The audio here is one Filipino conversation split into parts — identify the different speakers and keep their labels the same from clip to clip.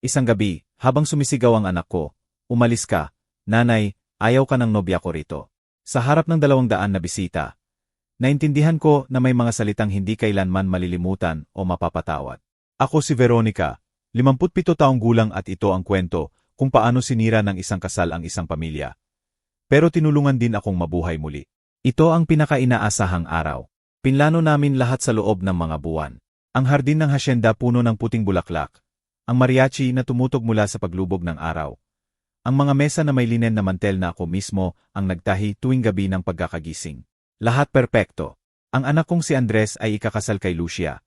Speaker 1: Isang gabi, habang sumisigaw ang anak ko, "Umalis ka, nanay, ayaw ka ng nobya ko rito." Sa harap ng 200 na bisita, naintindihan ko na may mga salitang hindi kailanman malilimutan o mapapatawad. Ako si Veronica, 57 taong gulang at ito ang kwento kung paano sinira ng isang kasal ang isang pamilya. Pero tinulungan din akong mabuhay muli. Ito ang pinaka-inaasahang araw. Pinlano namin lahat sa loob ng mga buwan. Ang hardin ng hasyenda puno ng puting bulaklak. Ang mariachi na tumutog mula sa paglubog ng araw. Ang mga mesa na may linen na mantel na ako mismo ang nagtahi tuwing gabi ng pagkakagising. Lahat perpekto. Ang anak kong si Andres ay ikakasal kay Lucia.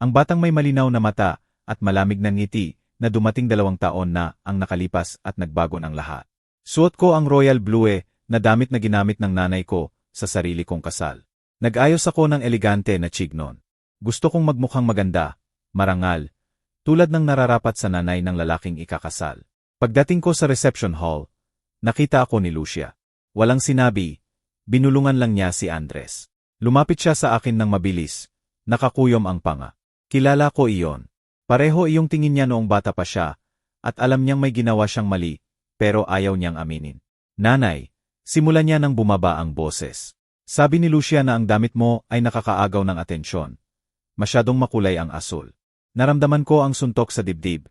Speaker 1: Ang batang may malinaw na mata at malamig na ngiti na dumating 2 taon na ang nakalipas at nagbago ng lahat. Suot ko ang royal blue na damit na ginamit ng nanay ko sa sarili kong kasal. Nag-ayos ako ng elegante na chignon. Gusto kong magmukhang maganda, marangal, tulad ng nararapat sa nanay ng lalaking ikakasal. Pagdating ko sa reception hall, nakita ako ni Lucia. Walang sinabi, binulungan lang niya si Andres. Lumapit siya sa akin ng mabilis, nakakuyom ang panga. Kilala ko iyon. Pareho iyong tingin niya noong bata pa siya, at alam niyang may ginawa siyang mali, pero ayaw niyang aminin. "Nanay," simulan niya nang bumaba ang boses. "Sabi ni Lucia na ang damit mo ay nakakaagaw ng atensyon. Masyadong makulay ang asul." Naramdaman ko ang suntok sa dibdib.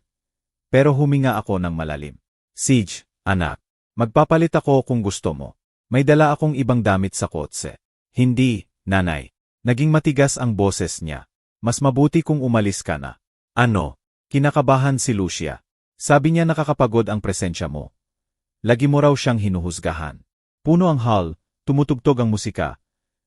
Speaker 1: Pero huminga ako ng malalim. "Sige, anak. Magpapalit ako kung gusto mo. May dala akong ibang damit sa kotse." "Hindi, nanay." Naging matigas ang boses niya. "Mas mabuti kung umalis ka na." "Ano?" Kinakabahan si Lucia. "Sabi niya nakakapagod ang presensya mo. Lagi mo raw siyang hinuhusgahan." Puno ang hall, tumutugtog ang musika.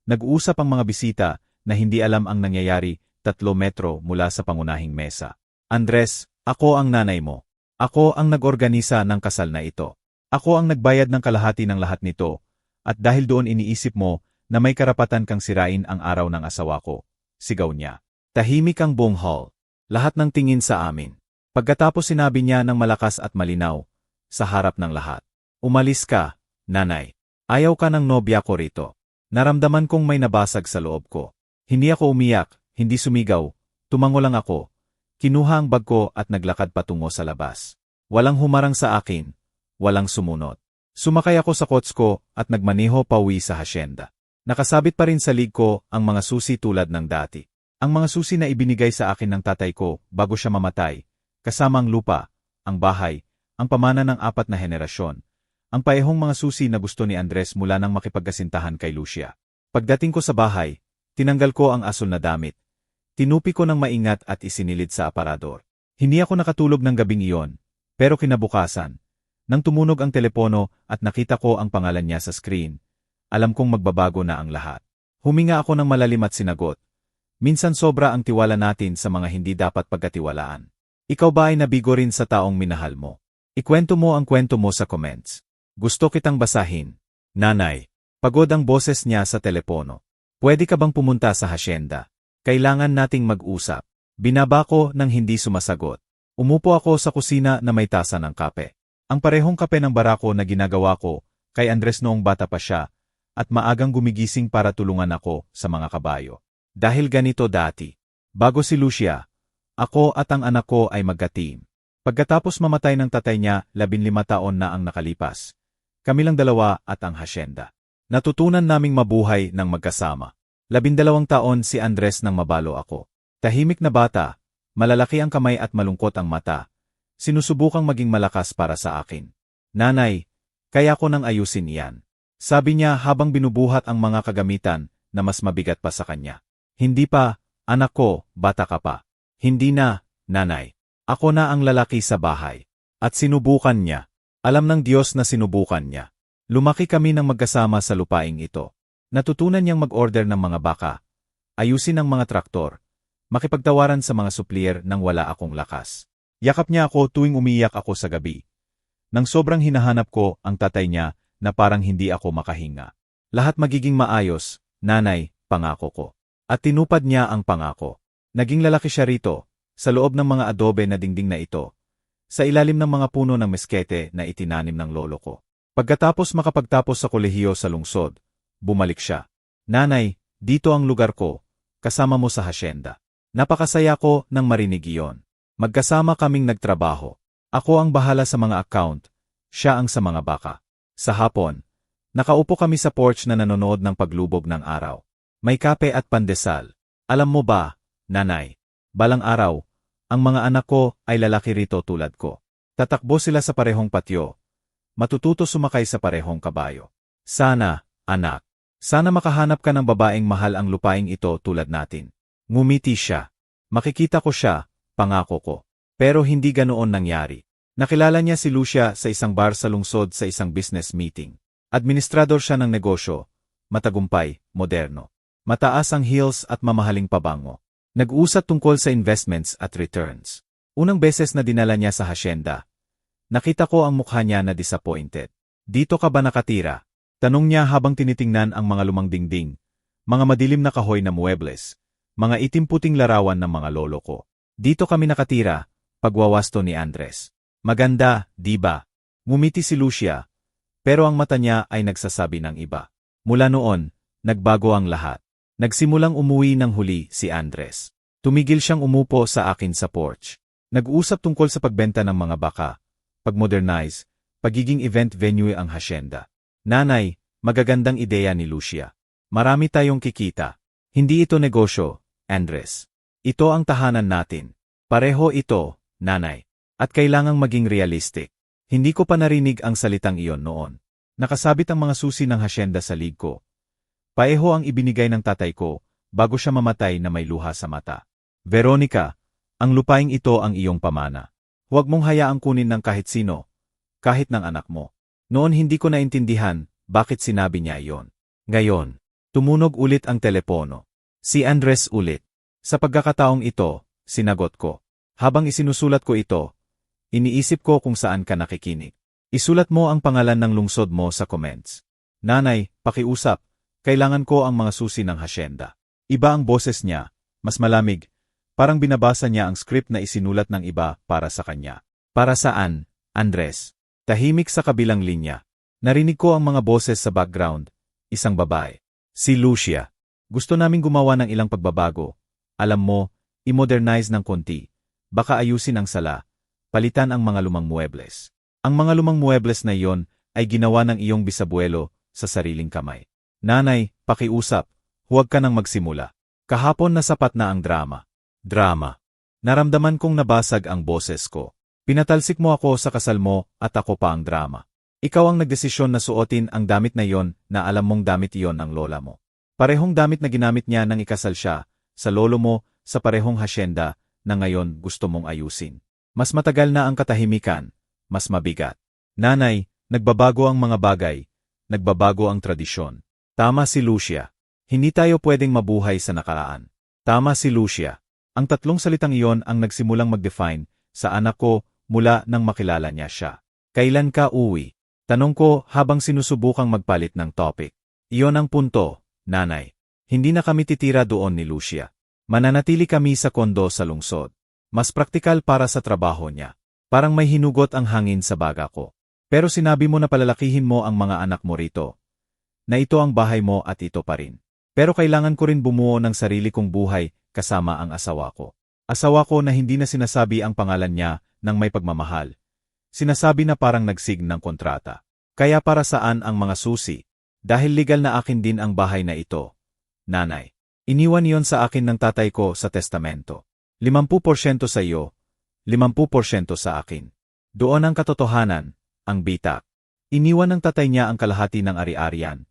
Speaker 1: Nag-uusap ang mga bisita na hindi alam ang nangyayari 3 metro mula sa pangunahing mesa. "Andres, ako ang nanay mo. Ako ang nag-organisa ng kasal na ito. Ako ang nagbayad ng kalahati ng lahat nito, at dahil doon iniisip mo na may karapatan kang sirain ang araw ng asawa ko." Sigaw niya. Tahimik ang buong hall. Lahat ng tingin sa amin. Pagkatapos sinabi niya ng malakas at malinaw, sa harap ng lahat, "Umalis ka, nanay. Ayaw ka ng nobya ko rito." Naramdaman kong may nabasag sa loob ko. Hindi ako umiyak, hindi sumigaw, tumango lang ako. Kinuha ang bag ko at naglakad patungo sa labas. Walang humarang sa akin, walang sumunod. Sumakay ako sa kots ko at nagmaneho pauwi sa hasyenda. Nakasabit pa rin sa lig ko ang mga susi tulad ng dati. Ang mga susi na ibinigay sa akin ng tatay ko bago siya mamatay, kasama ang lupa, ang bahay, ang pamana ng 4 na henerasyon. Ang paehong mga susi na gusto ni Andres mula nang makipagkasintahan kay Lucia. Pagdating ko sa bahay, tinanggal ko ang asul na damit. Tinupi ko ng maingat at isinilid sa aparador. Hindi ako nakatulog ng gabing iyon, pero kinabukasan, nang tumunog ang telepono at nakita ko ang pangalan niya sa screen, alam kong magbabago na ang lahat. Huminga ako ng malalim at sinagot. Minsan sobra ang tiwala natin sa mga hindi dapat pagkatiwalaan. Ikaw ba ay nabigo rin sa taong minahal mo? Ikwento mo ang kwento mo sa comments. Gusto kitang basahin. Nanay. Pagod ang boses niya sa telepono. Pwede ka bang pumunta sa hasyenda? Kailangan nating mag-usap. Binaba ko nang hindi sumasagot. Umupo ako sa kusina na may tasa ng kape. Ang parehong kape ng barako na ginagawa ko kay Andres noong bata pa siya, at maagang gumigising para tulungan ako sa mga kabayo. Dahil ganito dati. Bago si Lucia, ako at ang anak ko ay magka-team. Pagkatapos mamatay ng tatay niya, 15 taon na ang nakalipas. Kami lang dalawa at ang hasyenda. Natutunan naming mabuhay ng magkasama. 12 taon si Andres nang mabalo ako. Tahimik na bata, malalaki ang kamay at malungkot ang mata. Sinusubukang maging malakas para sa akin. Nanay, kaya ko nang ayusin iyan. Sabi niya habang binubuhat ang mga kagamitan na mas mabigat pa sa kanya. Hindi pa, anak ko, bata ka pa. Hindi na, nanay. Ako na ang lalaki sa bahay. At sinubukan niya. Alam ng Diyos na sinubukan niya. Lumaki kami ng magkasama sa lupaing ito. Natutunan niyang mag-order ng mga baka, ayusin ang mga traktor, makipagtawaran sa mga supplier nang wala akong lakas. Yakap niya ako tuwing umiyak ako sa gabi. Nang sobrang hinahanap ko ang tatay niya na parang hindi ako makahinga. Lahat magiging maayos, nanay, pangako ko. At tinupad niya ang pangako. Naging lalaki siya rito, sa loob ng mga adobe na dingding na ito, sa ilalim ng mga puno ng meskete na itinanim ng lolo ko. Pagkatapos makapagtapos sa kolehiyo sa lungsod, bumalik siya. Nanay, dito ang lugar ko, kasama mo sa hasyenda. Napakasaya ko nang marinig iyon. Magkasama kaming nagtrabaho. Ako ang bahala sa mga account, siya ang sa mga baka. Sa hapon, nakaupo kami sa porch na nanonood ng paglubog ng araw. May kape at pandesal. Alam mo ba, nanay, balang araw, ang mga anak ko ay lalaki rito tulad ko. Tatakbo sila sa parehong patio. Matututo sumakay sa parehong kabayo. Sana, anak. Sana makahanap ka ng babaeng mahal ang lupaing ito tulad natin. Ngumiti siya. Makikita ko siya, pangako ko. Pero hindi ganoon nangyari. Nakilala niya si Lucia sa isang bar sa lungsod sa isang business meeting. Administrador siya ng negosyo, matagumpay, moderno. Mataas ang heels at mamahaling pabango. Nag-usat tungkol sa investments at returns. Unang beses na dinala niya sa hasyenda. Nakita ko ang mukha niya na disappointed. Dito ka ba nakatira? Tanong niya habang tinitingnan ang mga lumang dingding, mga madilim na kahoy na muebles, mga itim-puting larawan ng mga lolo ko. Dito kami nakatira, pagwawasto ni Andres. Maganda, di ba? Ngumiti si Lucia, pero ang mata niya ay nagsasabi ng iba. Mula noon, nagbago ang lahat. Nagsimulang umuwi ng huli si Andres. Tumigil siyang umupo sa akin sa porch. Nag-uusap tungkol sa pagbenta ng mga baka, pag-modernize, pagiging event venue ang hasyenda. Nanay, magagandang ideya ni Lucia. Marami tayong kikita. Hindi ito negosyo, Andres. Ito ang tahanan natin. Pareho ito, nanay. At kailangang maging realistic. Hindi ko pa narinig ang salitang iyon noon. Nakasabit ang mga susi ng hasyenda sa lig ko. Paeho ang ibinigay ng tatay ko bago siya mamatay na may luha sa mata. Veronica, ang lupaing ito ang iyong pamana. Huwag mong hayaang kunin ng kahit sino, kahit ng anak mo. Noon hindi ko naintindihan bakit sinabi niya iyon. Ngayon, tumunog ulit ang telepono. Si Andres ulit. Sa pagkakataong ito, sinagot ko. Habang isinusulat ko ito, iniisip ko kung saan ka nakikinig. Isulat mo ang pangalan ng lungsod mo sa comments. Nanay, pakiusap, kailangan ko ang mga susi ng hasyenda. Iba ang boses niya, mas malamig, parang binabasa niya ang script na isinulat ng iba para sa kanya. Para saan, Andres? Tahimik sa kabilang linya. Narinig ko ang mga boses sa background, isang babae. Si Lucia. Gusto naming gumawa ng ilang pagbabago. Alam mo, i-modernize ng konti. Baka ayusin ang sala. Palitan ang mga lumang muebles. Ang mga lumang muebles na iyon ay ginawa ng iyong bisabuelo sa sariling kamay. Nanay, pakiusap, huwag ka nang magsimula. Kahapon na sapat na ang drama. Drama. Naramdaman kong nabasag ang boses ko. Pinatalsik mo ako sa kasal mo at ako pa ang drama. Ikaw ang nagdesisyon na suotin ang damit na iyon na alam mong damit iyon ng lola mo. Parehong damit na ginamit niya nang ikasal siya, sa lolo mo, sa parehong hasyenda, na ngayon gusto mong ayusin. Mas matagal na ang katahimikan, mas mabigat. Nanay, nagbabago ang mga bagay, nagbabago ang tradisyon. Tama si Lucia. Hindi tayo pwedeng mabuhay sa nakaraan. Tama si Lucia. Ang tatlong salitang iyon ang nagsimulang mag-define sa anak ko mula nang makilala niya siya. Kailan ka uwi? Tanong ko habang sinusubukang magpalit ng topic. Iyon ang punto, nanay. Hindi na kami titira doon ni Lucia. Mananatili kami sa kondo sa lungsod. Mas praktikal para sa trabaho niya. Parang may hinugot ang hangin sa baga ko. Pero sinabi mo na palalakihin mo ang mga anak mo rito. Na ito ang bahay mo at ito pa rin. Pero kailangan ko rin bumuo ng sarili kong buhay kasama ang asawa ko. Asawa ko na hindi na sinasabi ang pangalan niya ng may pagmamahal. Sinasabi na parang nagsign ng kontrata. Kaya para saan ang mga susi? Dahil legal na akin din ang bahay na ito. Nanay. Iniwan iyon sa akin ng tatay ko sa testamento. 50% sa iyo, 50% sa akin. Doon ang katotohanan, ang bitak. Iniwan ng tatay niya ang kalahati ng ari-arian.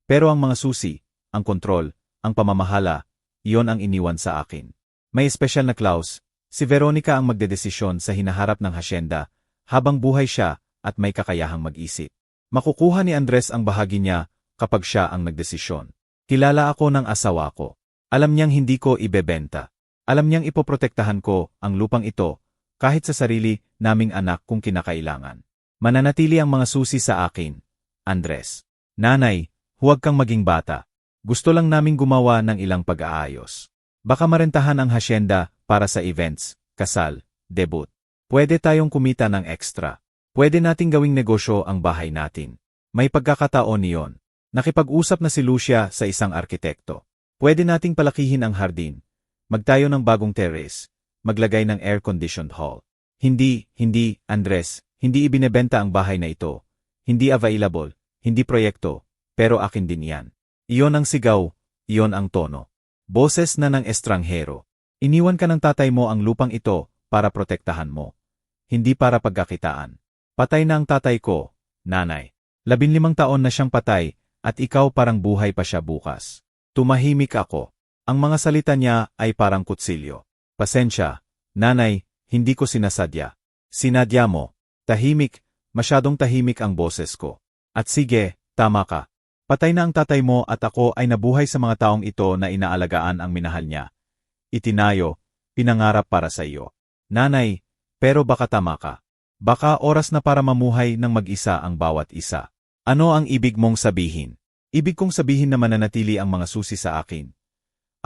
Speaker 1: Pero ang mga susi, ang kontrol, ang pamamahala, iyon ang iniwan sa akin. May espesyal na clause, si Veronica ang magdedesisyon sa hinaharap ng hasyenda habang buhay siya at may kakayahang mag-isip. Makukuha ni Andres ang bahagi niya kapag siya ang nagdesisyon. Kilala ako ng asawa ko. Alam niyang hindi ko ibebenta. Alam niyang ipoprotektahan ko ang lupang ito kahit sa sarili naming anak kung kinakailangan. Mananatili ang mga susi sa akin, Andres. Nanay, huwag kang maging bata. Gusto lang naming gumawa ng ilang pag-aayos. Baka marentahan ang hasyenda para sa events, kasal, debut. Pwede tayong kumita ng extra. Pwede nating gawing negosyo ang bahay natin. May pagkakataon niyon. Nakipag-usap na si Lucia sa isang arkitekto. Pwede nating palakihin ang hardin, magtayo ng bagong terrace, maglagay ng air-conditioned hall. Hindi, Andres, hindi ibinebenta ang bahay na ito. Hindi available, hindi proyekto, pero akin din yan. Iyon ang sigaw, iyon ang tono. Boses na ng estranghero. Iniwan ka ng tatay mo ang lupang ito para protektahan mo. Hindi para pagkakitaan. Patay na ang tatay ko, nanay. 15 taon na siyang patay, at ikaw parang buhay pa siya bukas. Tumahimik ako. Ang mga salita niya ay parang kutsilyo. Pasensya, nanay, hindi ko sinasadya. Sinadya mo. Tahimik, masyadong tahimik ang boses ko. At sige, tama ka. Patay na ang tatay mo at ako ay nabuhay sa mga taong ito na inaalagaan ang minahal niya. Itinayo, pinangarap para sa iyo. Nanay, pero baka tama ka. Baka oras na para mamuhay ng mag-isa ang bawat isa. Ano ang ibig mong sabihin? Ibig kong sabihin na mananatili ang mga susi sa akin.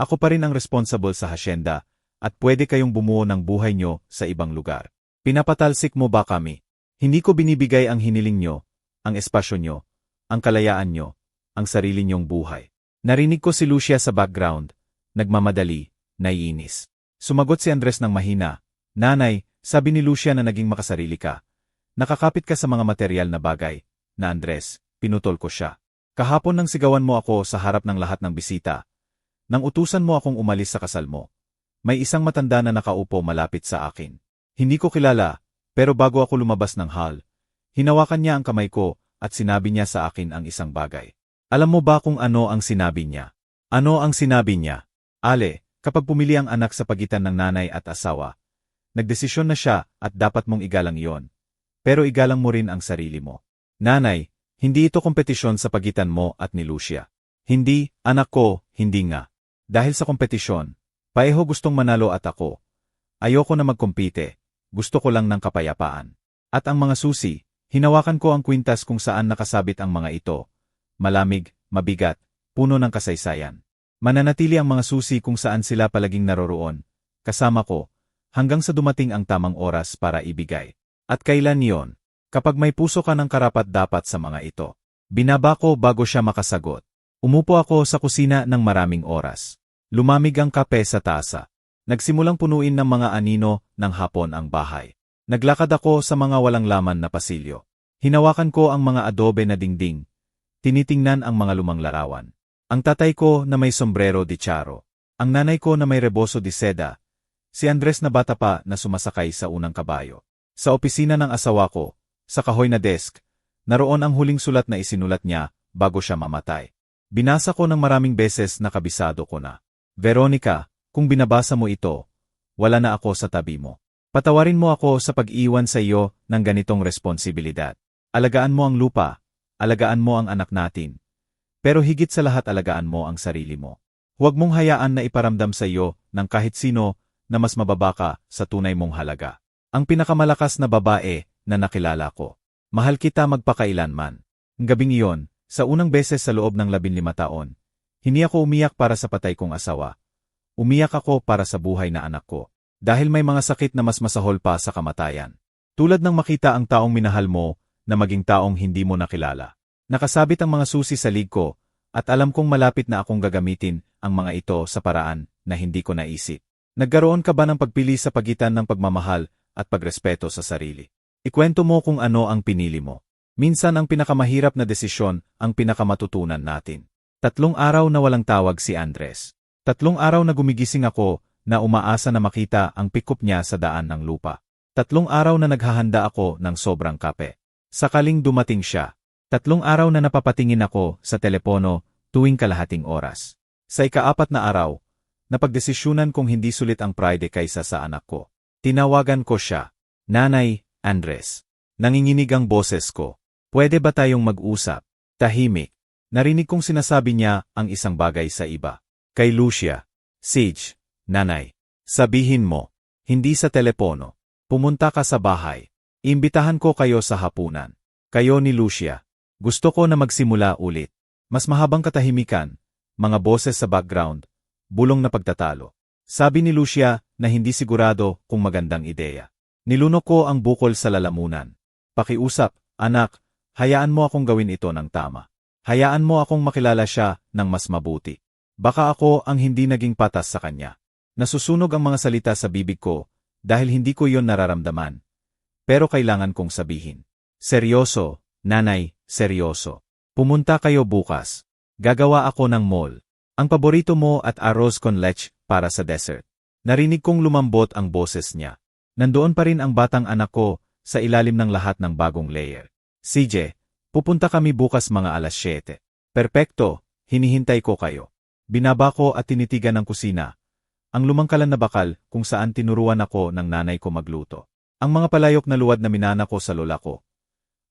Speaker 1: Ako pa rin ang responsible sa hasyenda, at pwede kayong bumuo ng buhay nyo sa ibang lugar. Pinapatalsik mo ba kami? Hindi ko binibigay ang hiniling nyo, ang espasyo nyo, ang kalayaan nyo, ang sarili nyong buhay. Narinig ko si Lucia sa background, nagmamadali, naiinis. Sumagot si Andres ng mahina, Nanay, sabi ni Lucia na naging makasarili ka. Nakakapit ka sa mga material na bagay. Na Andres, pinutol ko siya. Kahapon nang sigawan mo ako sa harap ng lahat ng bisita. Nang utusan mo akong umalis sa kasal mo. May isang matanda na nakaupo malapit sa akin. Hindi ko kilala, pero bago ako lumabas ng hall, hinawakan niya ang kamay ko at sinabi niya sa akin ang isang bagay. Alam mo ba kung ano ang sinabi niya? Ano ang sinabi niya? Ale, kapag pumili ang anak sa pagitan ng nanay at asawa, nagdesisyon na siya at dapat mong igalang iyon. Pero igalang mo rin ang sarili mo. Nanay, hindi ito kompetisyon sa pagitan mo at ni Lucia. Hindi, anak ko, hindi nga. Dahil sa kompetisyon, pareho gustong manalo at ako. Ayoko na magkompite, gusto ko lang ng kapayapaan. At ang mga susi, hinawakan ko ang kwintas kung saan nakasabit ang mga ito. Malamig, mabigat, puno ng kasaysayan. Mananatili ang mga susi kung saan sila palaging naroroon, kasama ko, hanggang sa dumating ang tamang oras para ibigay. At kailan iyon? Kapag may puso ka ng karapat-dapat sa mga ito. Binaba ko bago siya makasagot. Umupo ako sa kusina ng maraming oras. Lumamig ang kape sa tasa. Nagsimulang punuin ng mga anino ng hapon ang bahay. Naglakad ako sa mga walang laman na pasilyo. Hinawakan ko ang mga adobe na dingding. Tinitingnan ang mga lumang larawan. Ang tatay ko na may sombrero de charro. Ang nanay ko na may reboso de seda. Si Andres na bata pa na sumasakay sa unang kabayo. Sa opisina ng asawa ko, sa kahoy na desk, naroon ang huling sulat na isinulat niya bago siya mamatay. Binasa ko ng maraming beses na kabisado ko na. Veronica, kung binabasa mo ito, wala na ako sa tabi mo. Patawarin mo ako sa pag-iwan sa iyo ng ganitong responsibilidad. Alagaan mo ang lupa, alagaan mo ang anak natin. Pero higit sa lahat alagaan mo ang sarili mo. Huwag mong hayaan na iparamdam sa iyo ng kahit sino na mas mababa ka sa tunay mong halaga. Ang pinakamalakas na babae na nakilala ko. Mahal kita magpakailanman. Gabing iyon, sa unang beses sa loob ng 15 taon, hindi ako umiyak para sa patay kong asawa. Umiyak ako para sa buhay na anak ko. Dahil may mga sakit na mas masahol pa sa kamatayan. Tulad ng makita ang taong minahal mo na maging taong hindi mo nakilala. Nakasabit ang mga susi sa lig ko at alam kong malapit na akong gagamitin ang mga ito sa paraan na hindi ko naisip. Nagkaroon ka ba ng pagpili sa pagitan ng pagmamahal at pagrespeto sa sarili? Ikwento mo kung ano ang pinili mo. Minsan ang pinakamahirap na desisyon ang pinakamatutunan natin. 3 araw na walang tawag si Andres. 3 araw na gumigising ako na umaasa na makita ang pick-up niya sa daan ng lupa. 3 araw na naghahanda ako ng sobrang kape. Sakaling dumating siya. 3 araw na napapatingin ako sa telepono tuwing kalahating oras. Sa ika-4 na araw, napagdesisyunan kong hindi sulit ang pride kaysa sa anak ko. Tinawagan ko siya. Nanay, Andres. Nanginginig ang boses ko. Pwede ba tayong mag-usap? Tahimik. Narinig kong sinasabi niya ang isang bagay sa iba. Kay Lucia. Sage, nanay. Sabihin mo. Hindi sa telepono. Pumunta ka sa bahay. Imbitahan ko kayo sa hapunan. Kayo ni Lucia. Gusto ko na magsimula ulit. Mas mahabang katahimikan. Mga boses sa background. Bulong na pagtatalo. Sabi ni Lucia na hindi sigurado kung magandang ideya. Nilunok ko ang bukol sa lalamunan. Pakiusap, anak, hayaan mo akong gawin ito ng tama. Hayaan mo akong makilala siya ng mas mabuti. Baka ako ang hindi naging patas sa kanya. Nasusunog ang mga salita sa bibig ko, dahil hindi ko yon nararamdaman. Pero kailangan kong sabihin. Seryoso, nanay, seryoso. Pumunta kayo bukas. Gagawa ako ng mall. Ang paborito mo at arroz con leche para sa dessert. Narinig kong lumambot ang boses niya. Nandoon pa rin ang batang anak ko sa ilalim ng lahat ng bagong layer. CJ, pupunta kami bukas mga alas 7. Perpekto, hinihintay ko kayo. Binaba ko at tinitigan ng kusina. Ang lumangkalan na bakal kung saan tinuruan ako ng nanay ko magluto. Ang mga palayok na luwad na minana ko sa lola ko.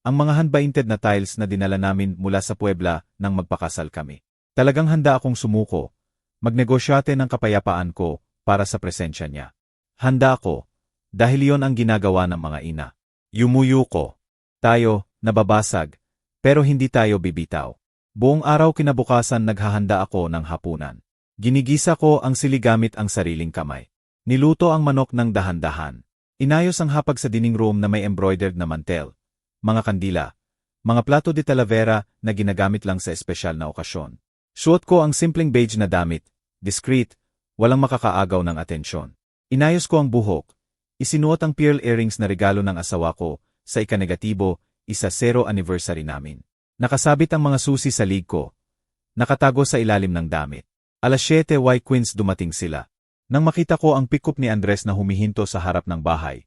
Speaker 1: Ang mga hand-painted na tiles na dinala namin mula sa Puebla nang magpakasal kami. Talagang handa akong sumuko, magnegosyate ng kapayapaan ko para sa presensya niya. Handa ako, dahil iyon ang ginagawa ng mga ina. Yumuyu ko. Tayo, nababasag, pero hindi tayo bibitaw. Buong araw kinabukasan naghahanda ako ng hapunan. Ginigisa ko ang sili gamit ang sariling kamay. Niluto ang manok ng dahan-dahan. Inayos ang hapag sa dining room na may embroidered na mantel, mga kandila, mga plato de talavera na ginagamit lang sa espesyal na okasyon. Suot ko ang simpleng beige na damit, discreet, walang makakaagaw ng atensyon. Inayos ko ang buhok, isinuot ang pearl earrings na regalo ng asawa ko sa ika-negatibo, 10 anniversary namin. Nakasabit ang mga susi sa lig ko, nakatago sa ilalim ng damit. Alas 7 Queens dumating sila. Nang makita ko ang pick-up ni Andres na humihinto sa harap ng bahay,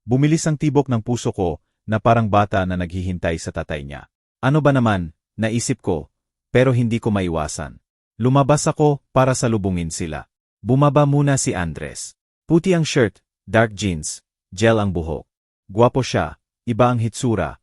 Speaker 1: bumilis ang tibok ng puso ko na parang bata na naghihintay sa tatay niya. Ano ba naman, naisip ko, pero hindi ko maiwasan. Lumabas ako para salubungin sila. Bumaba muna si Andres. Puti ang shirt, dark jeans, gel ang buhok. Gwapo siya, iba ang hitsura,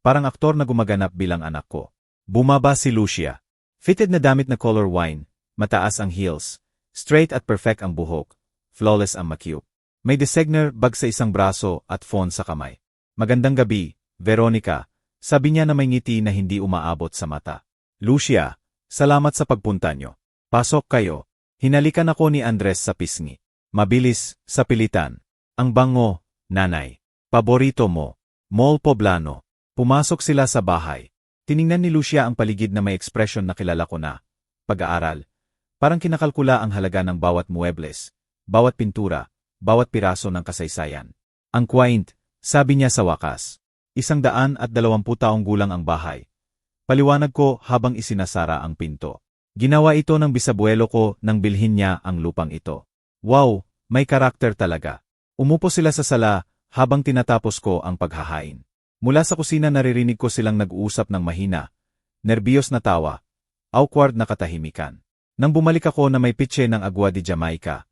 Speaker 1: parang aktor na gumaganap bilang anak ko. Bumaba si Lucia. Fitted na damit na color wine, mataas ang heels, straight at perfect ang buhok, flawless ang makyup. May designer bag sa isang braso at phone sa kamay. Magandang gabi, Veronica, sabi niya na may ngiti na hindi umaabot sa mata. Lucia, salamat sa pagpunta nyo. Pasok kayo. Hinalikan ako ni Andres sa pisngi. Mabilis, sa pilitan. Ang bango, nanay. Paborito mo. Mall Poblano. Pumasok sila sa bahay. Tiningnan ni Lucia ang paligid na may ekspresyon na kilala ko na. Pag-aaral. Parang kinakalkula ang halaga ng bawat muebles, bawat pintura, bawat piraso ng kasaysayan. Ang quaint, sabi niya sa wakas. 120 taong gulang ang bahay. Paliwanag ko habang isinasara ang pinto. Ginawa ito ng bisabuelo ko nang bilhin niya ang lupang ito. Wow, may karakter talaga. Umupo sila sa sala habang tinatapos ko ang paghahain. Mula sa kusina naririnig ko silang nag-uusap ng mahina, nerbiyos na tawa, awkward na katahimikan. Nang bumalik ako na may pitche ng agwa di Jamaica,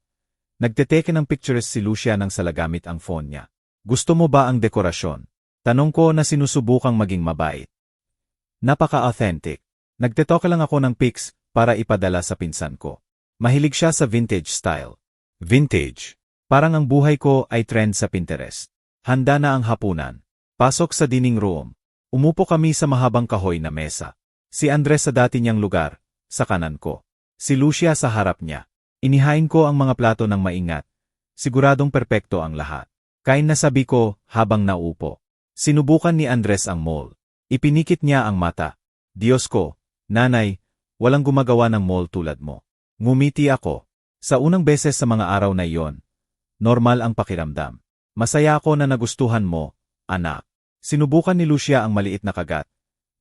Speaker 1: nagteteke ng pictures si Lucia nang salagamit ang phone niya. Gusto mo ba ang dekorasyon? Tanong ko na sinusubukang maging mabait. Napaka-authentic. Nagtetoke lang ako ng pics para ipadala sa pinsan ko. Mahilig siya sa vintage style. Vintage. Parang ang buhay ko ay trend sa Pinterest. Handa na ang hapunan. Pasok sa dining room. Umupo kami sa mahabang kahoy na mesa. Si Andres sa dati niyang lugar, sa kanan ko. Si Lucia sa harap niya. Inihain ko ang mga plato ng maingat. Siguradong perpekto ang lahat. Kain na sabi ko habang naupo. Sinubukan ni Andres ang mall. Ipinikit niya ang mata. Diyos ko, nanay, walang gumagawa ng mall tulad mo. Ngumiti ako. Sa unang beses sa mga araw na iyon, normal ang pakiramdam. Masaya ako na nagustuhan mo, anak. Sinubukan ni Lucia ang maliit na kagat.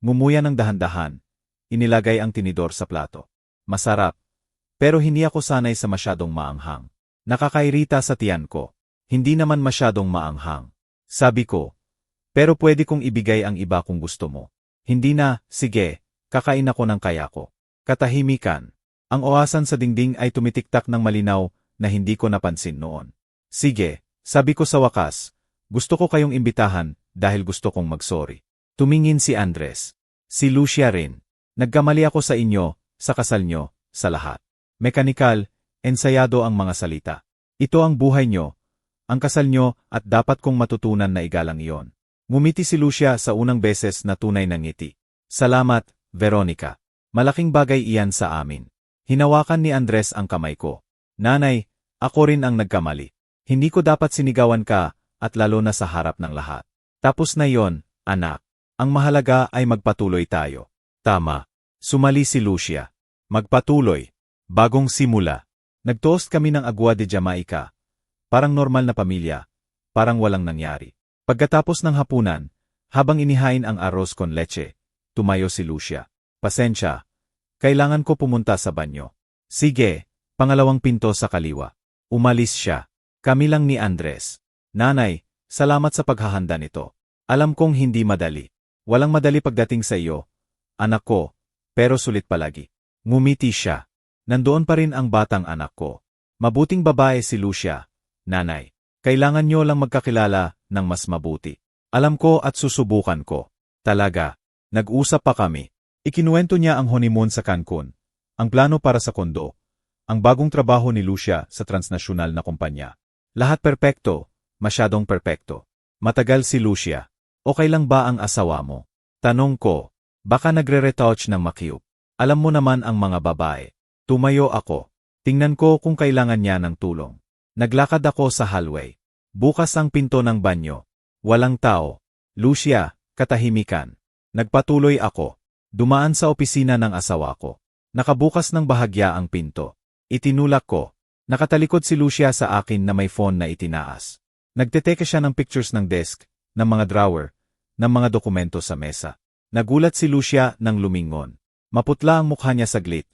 Speaker 1: Ngumuya ng dahan-dahan. Inilagay ang tinidor sa plato. Masarap. Pero hindi ako sanay sa masyadong maanghang. Nakakairita sa tiyan ko. Hindi naman masyadong maanghang. Sabi ko, pero pwede kong ibigay ang iba kung gusto mo. Hindi na, sige, kakain ako ng kaya ko. Katahimikan. Ang oasan sa dingding ay tumitiktak ng malinaw na hindi ko napansin noon. Sige, sabi ko sa wakas, gusto ko kayong imbitahan dahil gusto kong magsorry. Tumingin si Andres. Si Lucia rin. Nagkamali ako sa inyo, sa kasal nyo, sa lahat. Mekanikal, ensayado ang mga salita. Ito ang buhay nyo, ang kasal nyo at dapat kong matutunan na igalang iyon. Ngumiti si Lucia sa unang beses na tunay na ngiti. Salamat, Veronica. Malaking bagay iyan sa amin. Hinawakan ni Andres ang kamay ko. Nanay, ako rin ang nagkamali. Hindi ko dapat sinigawan ka at lalo na sa harap ng lahat. Tapos na yon, anak. Ang mahalaga ay magpatuloy tayo. Tama. Sumali si Lucia. Magpatuloy. Bagong simula. Nagtoast kami ng agwa de Jamaica. Parang normal na pamilya, parang walang nangyari. Pagkatapos ng hapunan, habang inihain ang arroz con leche, tumayo si Lucia. Pasensya, kailangan ko pumunta sa banyo. Sige, pangalawang pinto sa kaliwa. Umalis siya. Kami lang ni Andres. Nanay, salamat sa paghahanda nito. Alam kong hindi madali. Walang madali pagdating sa iyo, anak ko, pero sulit palagi. Ngumiti siya. Nandoon pa rin ang batang anak ko. Mabuting babae si Lucia. Nanay, kailangan niyo lang magkakilala ng mas mabuti. Alam ko at susubukan ko. Talaga. Nag-usap pa kami. Ikinuwento niya ang honeymoon sa Cancun, ang plano para sa kondo, ang bagong trabaho ni Lucia sa transnasyonal na kumpanya. Lahat perpekto, masyadong perpekto. Matagal si Lucia. Okay lang ba ang asawa mo? Tanong ko. Baka nagre-retouch ng makyup. Alam mo naman ang mga babae. Tumayo ako. Tingnan ko kung kailangan niya ng tulong. Naglakad ako sa hallway. Bukas ang pinto ng banyo. Walang tao. Lucia, katahimikan. Nagpatuloy ako. Dumaan sa opisina ng asawa ko. Nakabukas ng bahagya ang pinto. Itinulak ko. Nakatalikod si Lucia sa akin na may phone na itinaas. Nagteteke siya ng pictures ng desk, ng mga drawer, ng mga dokumento sa mesa. Nagulat si Lucia nang lumingon. Maputla ang mukha niya saglit,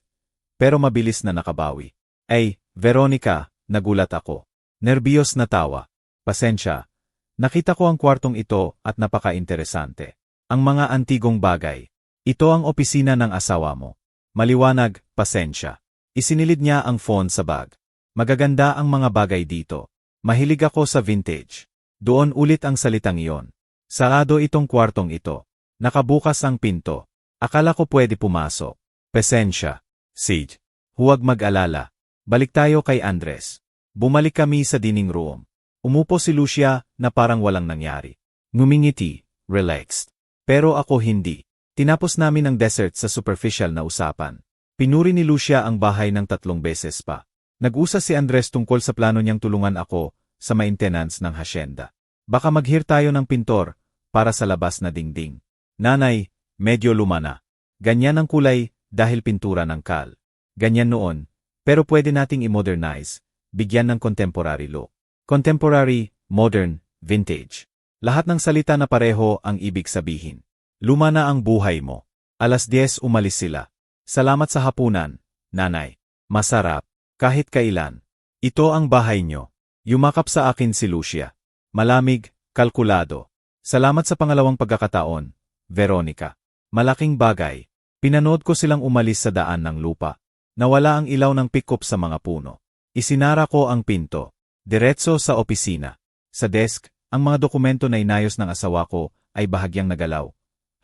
Speaker 1: pero mabilis na nakabawi. Ay, Veronica, nagulat ako. Nerbiyos na tawa. Pasensya. Nakita ko ang kwartong ito at napaka-interesante. Ang mga antigong bagay. Ito ang opisina ng asawa mo. Maliwanag, pasensya. Isinilid niya ang phone sa bag. Magaganda ang mga bagay dito. Mahilig ako sa vintage. Doon ulit ang salitang iyon. Sarado itong kwartong ito. Nakabukas ang pinto. Akala ko pwede pumasok. Pasensya. Sige. Huwag mag-alala. Balik tayo kay Andres. Bumalik kami sa dining room. Umupo si Lucia na parang walang nangyari. Ngumingiti, relaxed. Pero ako hindi. Tinapos namin ang dessert sa superficial na usapan. Pinuri ni Lucia ang bahay ng 3 beses pa. Nag-usas si Andres tungkol sa plano niyang tulungan ako sa maintenance ng hasyenda. Baka mag-hire tayo ng pintor para sa labas na dingding. Nanay, medyo luma na. Ganyan ang kulay dahil pintura ng kal. Ganyan noon, pero pwede nating i-modernize, bigyan ng contemporary look. Contemporary, modern, vintage. Lahat ng salita na pareho ang ibig sabihin. Luma na ang buhay mo. 10:00 umalis sila. Salamat sa hapunan, nanay. Masarap, kahit kailan. Ito ang bahay nyo. Yumakap sa akin si Lucia. Malamig, kalkulado. Salamat sa pangalawang pagkakataon, Veronica. Malaking bagay. Pinanood ko silang umalis sa daan ng lupa. Nawala ang ilaw ng pick-up sa mga puno. Isinara ko ang pinto. Diretso sa opisina. Sa desk, ang mga dokumento na inayos ng asawa ko ay bahagyang nagalaw.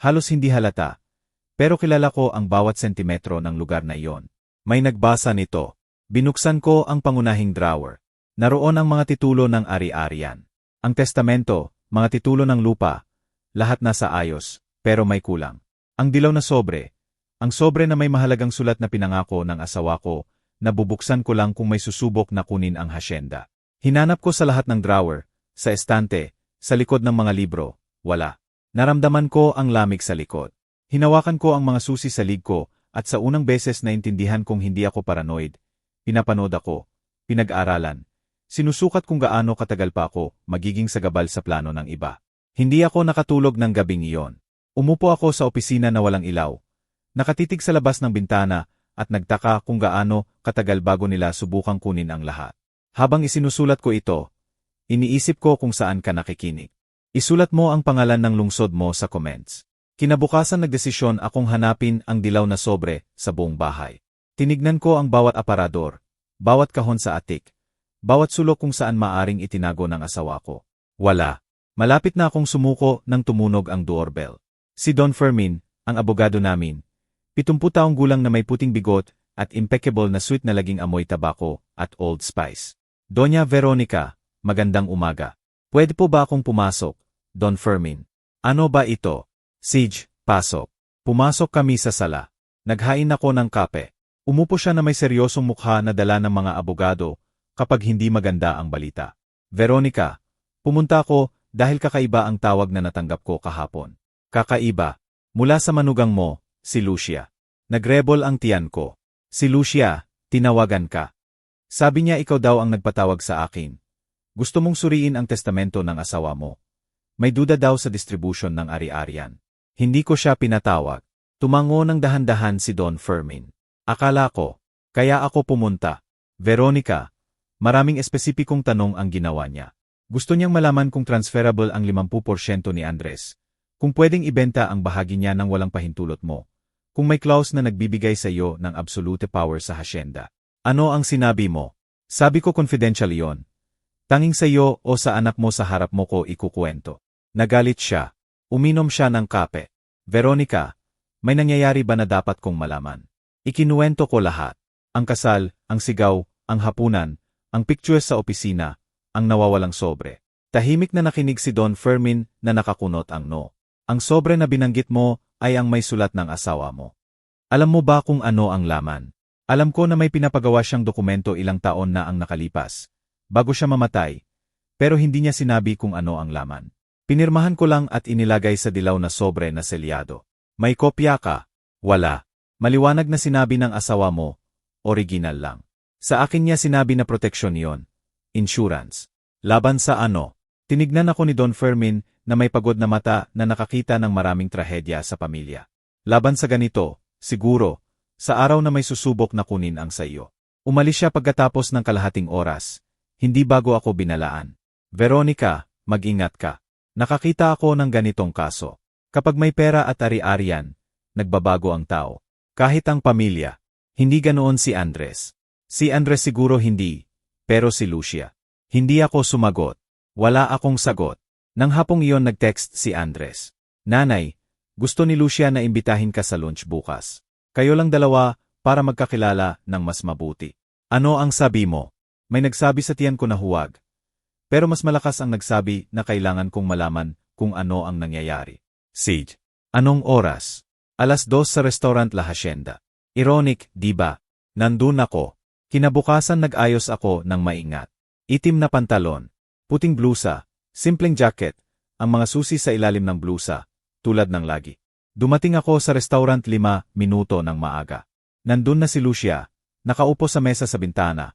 Speaker 1: Halos hindi halata. Pero kilala ko ang bawat sentimetro ng lugar na iyon. May nagbasa nito. Binuksan ko ang pangunahing drawer. Naroon ang mga titulo ng ari-arian. Ang testamento, mga titulo ng lupa, lahat nasa ayos, pero may kulang. Ang dilaw na sobre. Ang sobre na may mahalagang sulat na pinangako ng asawa ko, na bubuksan ko lang kung may susubok na kunin ang hasyenda. Hinanap ko sa lahat ng drawer, sa estante, sa likod ng mga libro, wala. Naramdaman ko ang lamig sa likod. Hinawakan ko ang mga susi sa lig ko, at sa unang beses naintindihan kong hindi ako paranoid. Pinapanood ako, pinag-aralan. Sinusukat kung gaano katagal pa ako magiging sagabal sa plano ng iba. Hindi ako nakatulog ng gabing iyon. Umupo ako sa opisina na walang ilaw. Nakatitig sa labas ng bintana at nagtaka kung gaano katagal bago nila subukang kunin ang lahat. Habang isinusulat ko ito, iniisip ko kung saan ka nakikinig. Isulat mo ang pangalan ng lungsod mo sa comments. Kinabukasan nagdesisyon akong hanapin ang dilaw na sobre sa buong bahay. Tinignan ko ang bawat aparador, bawat kahon sa atik, bawat sulok kung saan maaring itinago ng asawa ko. Wala. Malapit na akong sumuko nang tumunog ang doorbell. Si Don Fermin, ang abogado namin, 70 taong gulang na may puting bigot at impeccable na sweet na laging amoy tabako at Old Spice. Doña Veronica, magandang umaga. Pwede po ba akong pumasok, Don Fermin? Ano ba ito? Sige, pasok. Pumasok kami sa sala. Naghain ako ng kape. Umupo siya na may seryosong mukha na dala ng mga abogado kapag hindi maganda ang balita. Veronica, pumunta ako dahil kakaiba ang tawag na natanggap ko kahapon. Kakaiba. Mula sa manugang mo, si Lucia. Nagrebol ang tiyan ko. Si Lucia, tinawagan ka. Sabi niya ikaw daw ang nagpatawag sa akin. Gusto mong suriin ang testamento ng asawa mo. May duda daw sa distribution ng ari-arian. Hindi ko siya pinatawag. Tumango ng dahan-dahan si Don Fermin. Akala ko, kaya ako pumunta. Veronica, maraming espesipikong tanong ang ginawa niya. Gusto niyang malaman kung transferable ang 50% ni Andres. Kung pwedeng ibenta ang bahagi niya ng walang pahintulot mo. Kung may clause na nagbibigay sa iyo ng absolute power sa hasyenda. Ano ang sinabi mo? Sabi ko confidential iyon. Tanging sa iyo o sa anak mo sa harap mo ko ikukuwento. Nagalit siya. Uminom siya ng kape. Veronica, may nangyayari ba na dapat kong malaman? Ikinuwento ko lahat. Ang kasal, ang sigaw, ang hapunan, ang pictures sa opisina, ang nawawalang sobre. Tahimik na nakinig si Don Fermin na nakakunot ang no. Ang sobre na binanggit mo ay ang may sulat ng asawa mo. Alam mo ba kung ano ang laman? Alam ko na may pinapagawa siyang dokumento ilang taon na ang nakalipas, bago siya mamatay, pero hindi niya sinabi kung ano ang laman. Pinirmahan ko lang at inilagay sa dilaw na sobre na selyado. May kopya ka? Wala. Maliwanag na sinabi ng asawa mo, original lang. Sa akin niya sinabi na proteksyon yon. Insurance. Laban sa ano? Tinignan ako ni Don Fermin na may pagod na mata na nakakita ng maraming trahedya sa pamilya. Laban sa ganito, siguro, sa araw na may susubok na kunin ang sa iyo. Umalis siya pagkatapos ng kalahating oras, hindi bago ako binalaan. Veronica, mag-ingat ka. Nakakita ako ng ganitong kaso. Kapag may pera at ari-arian, nagbabago ang tao. Kahit ang pamilya. Hindi ganoon si Andres. Si Andres siguro hindi, pero si Lucia. Hindi ako sumagot. Wala akong sagot. Nang hapong iyon nag-text si Andres. Nanay, gusto ni Lucia na imbitahin ka sa lunch bukas. Kayo lang dalawa para magkakilala ng mas mabuti. Ano ang sabi mo? May nagsabi sa tiyan ko na huwag. Pero mas malakas ang nagsabi na kailangan kong malaman kung ano ang nangyayari. Sage. Anong oras? 2:00 sa restaurant La Hacienda. Ironic, di ba? Nandun ako. Kinabukasan nag-ayos ako ng maingat. Itim na pantalon, puting blusa, simpleng jacket, ang mga susi sa ilalim ng blusa, tulad ng lagi. Dumating ako sa restaurant 5 minuto ng maaga. Nandun na si Lucia, nakaupo sa mesa sa bintana.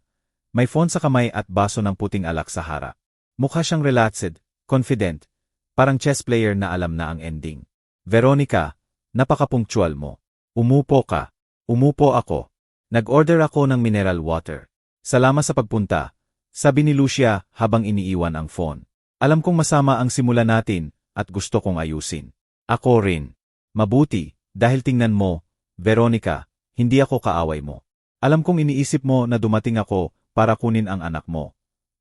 Speaker 1: May phone sa kamay at baso ng puting alak sa harap. Mukha siyang relaxed, confident, parang chess player na alam na ang ending. Veronica, napaka-punctual mo. Umupo ka. Umupo ako. Nag-order ako ng mineral water. Salamat sa pagpunta, sabi ni Lucia habang iniiwan ang phone. Alam kong masama ang simula natin at gusto kong ayusin. Ako rin. Mabuti, dahil tingnan mo, Veronica, hindi ako kaaway mo. Alam kong iniisip mo na dumating ako para kunin ang anak mo.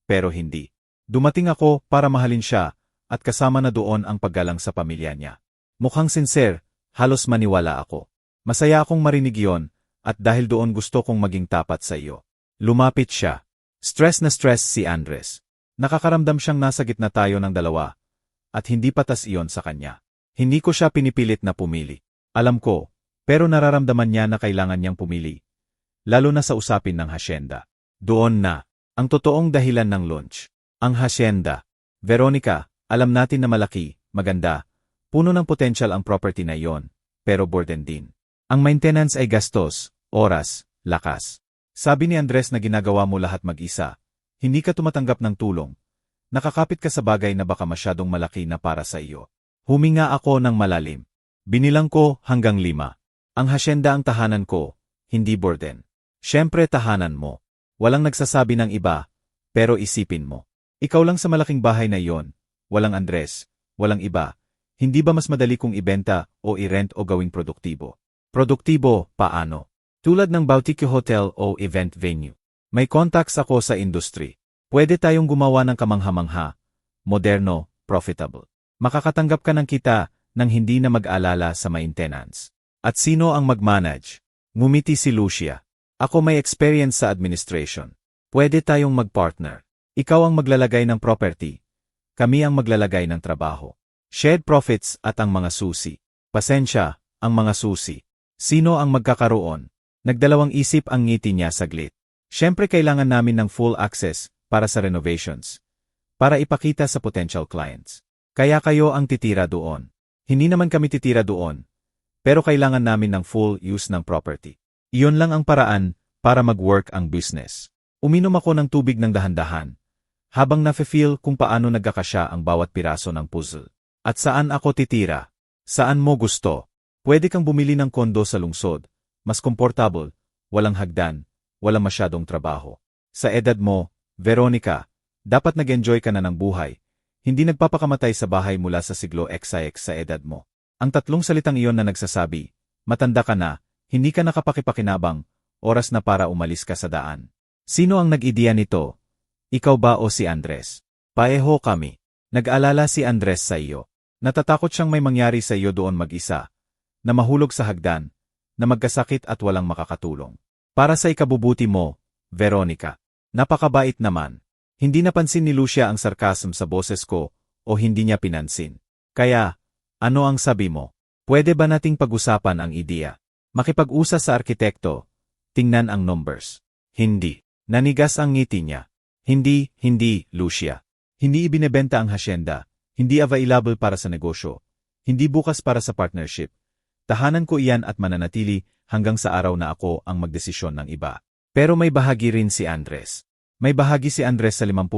Speaker 1: Pero hindi. Dumating ako para mahalin siya at kasama na doon ang paggalang sa pamilya niya. Mukhang sincere, halos maniwala ako. Masaya akong marinig yon at dahil doon gusto kong maging tapat sa iyo. Lumapit siya. Stress na stress si Andres. Nakakaramdam siyang nasa gitna tayo ng dalawa at hindi patas iyon sa kanya. Hindi ko siya pinipilit na pumili. Alam ko, pero nararamdaman niya na kailangan niyang pumili. Lalo na sa usapin ng hasyenda. Doon na, ang totoong dahilan ng lunch. Ang hasyenda. Veronica, alam natin na malaki, maganda, puno ng potential ang property na iyon, pero burden din. Ang maintenance ay gastos, oras, lakas. Sabi ni Andres na ginagawa mo lahat mag-isa. Hindi ka tumatanggap ng tulong. Nakakapit ka sa bagay na baka masyadong malaki na para sa iyo. Huminga ako ng malalim. Binilang ko hanggang 5. Ang hasyenda ang tahanan ko, hindi burden. Siyempre tahanan mo. Walang nagsasabi ng iba, pero isipin mo. Ikaw lang sa malaking bahay na iyon, walang Andres, walang iba. Hindi ba mas madali kung ibenta o i-rent o gawing produktibo? Produktibo, paano? Tulad ng boutique hotel o event venue. May contacts ako sa industry. Pwede tayong gumawa ng kamangha-mangha, moderno, profitable. Makakatanggap ka ng kita nang hindi na mag-alala sa maintenance. At sino ang mag-manage? Ngumiti si Lucia. Ako may experience sa administration. Pwede tayong mag-partner. Ikaw ang maglalagay ng property. Kami ang maglalagay ng trabaho. Shared profits at ang mga susi. Pasensya, ang mga susi. Sino ang magkakaroon? Nagdalawang isip ang ngiti niya saglit. Siyempre kailangan namin ng full access para sa renovations. Para ipakita sa potential clients. Kaya kayo ang titira doon. Hindi naman kami titira doon. Pero kailangan namin ng full use ng property. Iyon lang ang paraan para mag-work ang business. Uminom ako ng tubig ng dahan-dahan. habang nafe-feel kung paano nagkakasya ang bawat piraso ng puzzle. At saan ako titira? Saan mo gusto? Pwede kang bumili ng kondo sa lungsod, mas komportable, walang hagdan, walang masyadong trabaho. Sa edad mo, Veronica, dapat nag-enjoy ka na ng buhay, hindi nagpapakamatay sa bahay mula sa siglo XIX sa edad mo. Ang tatlong salitang iyon na nagsasabi, matanda ka na, hindi ka nakapakipakinabang, oras na para umalis ka sa daan. Sino ang nag-ideya nito? Ikaw ba o si Andres? Paeho kami. Nag-alala si Andres sa iyo. Natatakot siyang may mangyari sa iyo doon mag-isa, na mahulog sa hagdan, na magkasakit at walang makakatulong. Para sa ikabubuti mo, Veronica. Napakabait naman. Hindi napansin ni Lucia ang sarcasm sa boses ko o hindi niya pinansin. Kaya, ano ang sabi mo? Pwede ba nating pag-usapan ang ideya? Makipag-usa sa arkitekto, tingnan ang numbers. Hindi. Nanigas ang ngiti niya. Hindi, Lucia. Hindi ibinebenta ang hasyenda. Hindi available para sa negosyo. Hindi bukas para sa partnership. Tahanan ko iyan at mananatili hanggang sa araw na ako ang magdesisyon ng iba. Pero may bahagi rin si Andres. May bahagi si Andres sa 50%.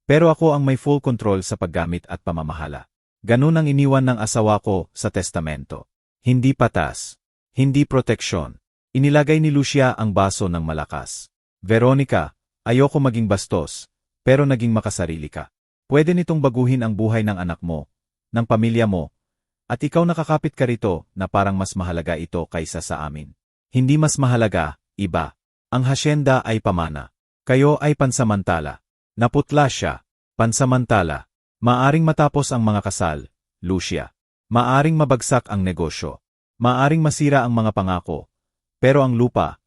Speaker 1: Pero ako ang may full control sa paggamit at pamamahala. Ganun ang iniwan ng asawa ko sa testamento. Hindi patas. Hindi proteksyon. Inilagay ni Lucia ang baso ng malakas. Veronica, ayoko maging bastos, pero naging makasarili ka. Pwede nitong baguhin ang buhay ng anak mo, ng pamilya mo, at ikaw nakakapit ka rito na parang mas mahalaga ito kaysa sa amin. Hindi mas mahalaga, iba. Ang hasyenda ay pamana. Kayo ay pansamantala. Naputla siya. Pansamantala. Maaring matapos ang mga kasal, Lucia. Maaring mabagsak ang negosyo. Maaring masira ang mga pangako. Pero ang lupa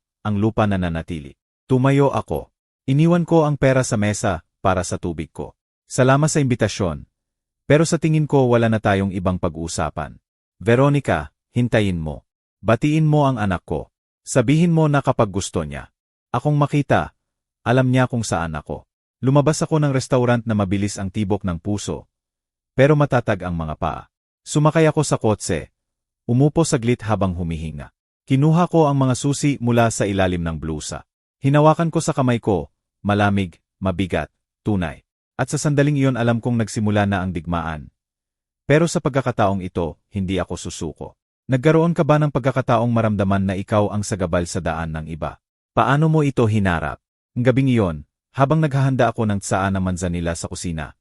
Speaker 1: na nanatili. Tumayo ako. Iniwan ko ang pera sa mesa para sa tubig ko. Salamat sa imbitasyon. Pero sa tingin ko wala na tayong ibang pag-uusapan. Veronica, hintayin mo. Batiin mo ang anak ko. Sabihin mo na kapag gusto niya. Akong makita, alam niya kung saan ako. Lumabas ako ng restaurant na mabilis ang tibok ng puso. Pero matatag ang mga paa. Sumakay ako sa kotse. Umupo saglit habang humihinga. Kinuha ko ang mga susi mula sa ilalim ng blusa. Hinawakan ko sa kamay ko, malamig, mabigat, tunay. At sa sandaling iyon alam kong nagsimula na ang digmaan. Pero sa pagkakataong ito, hindi ako susuko. Nagkaroon ka ba ng pagkakataong maramdaman na ikaw ang sagabal sa daan ng iba? Paano mo ito hinarap? Ang gabing iyon, habang naghahanda ako ng tsaan ng manzanilla sa kusina,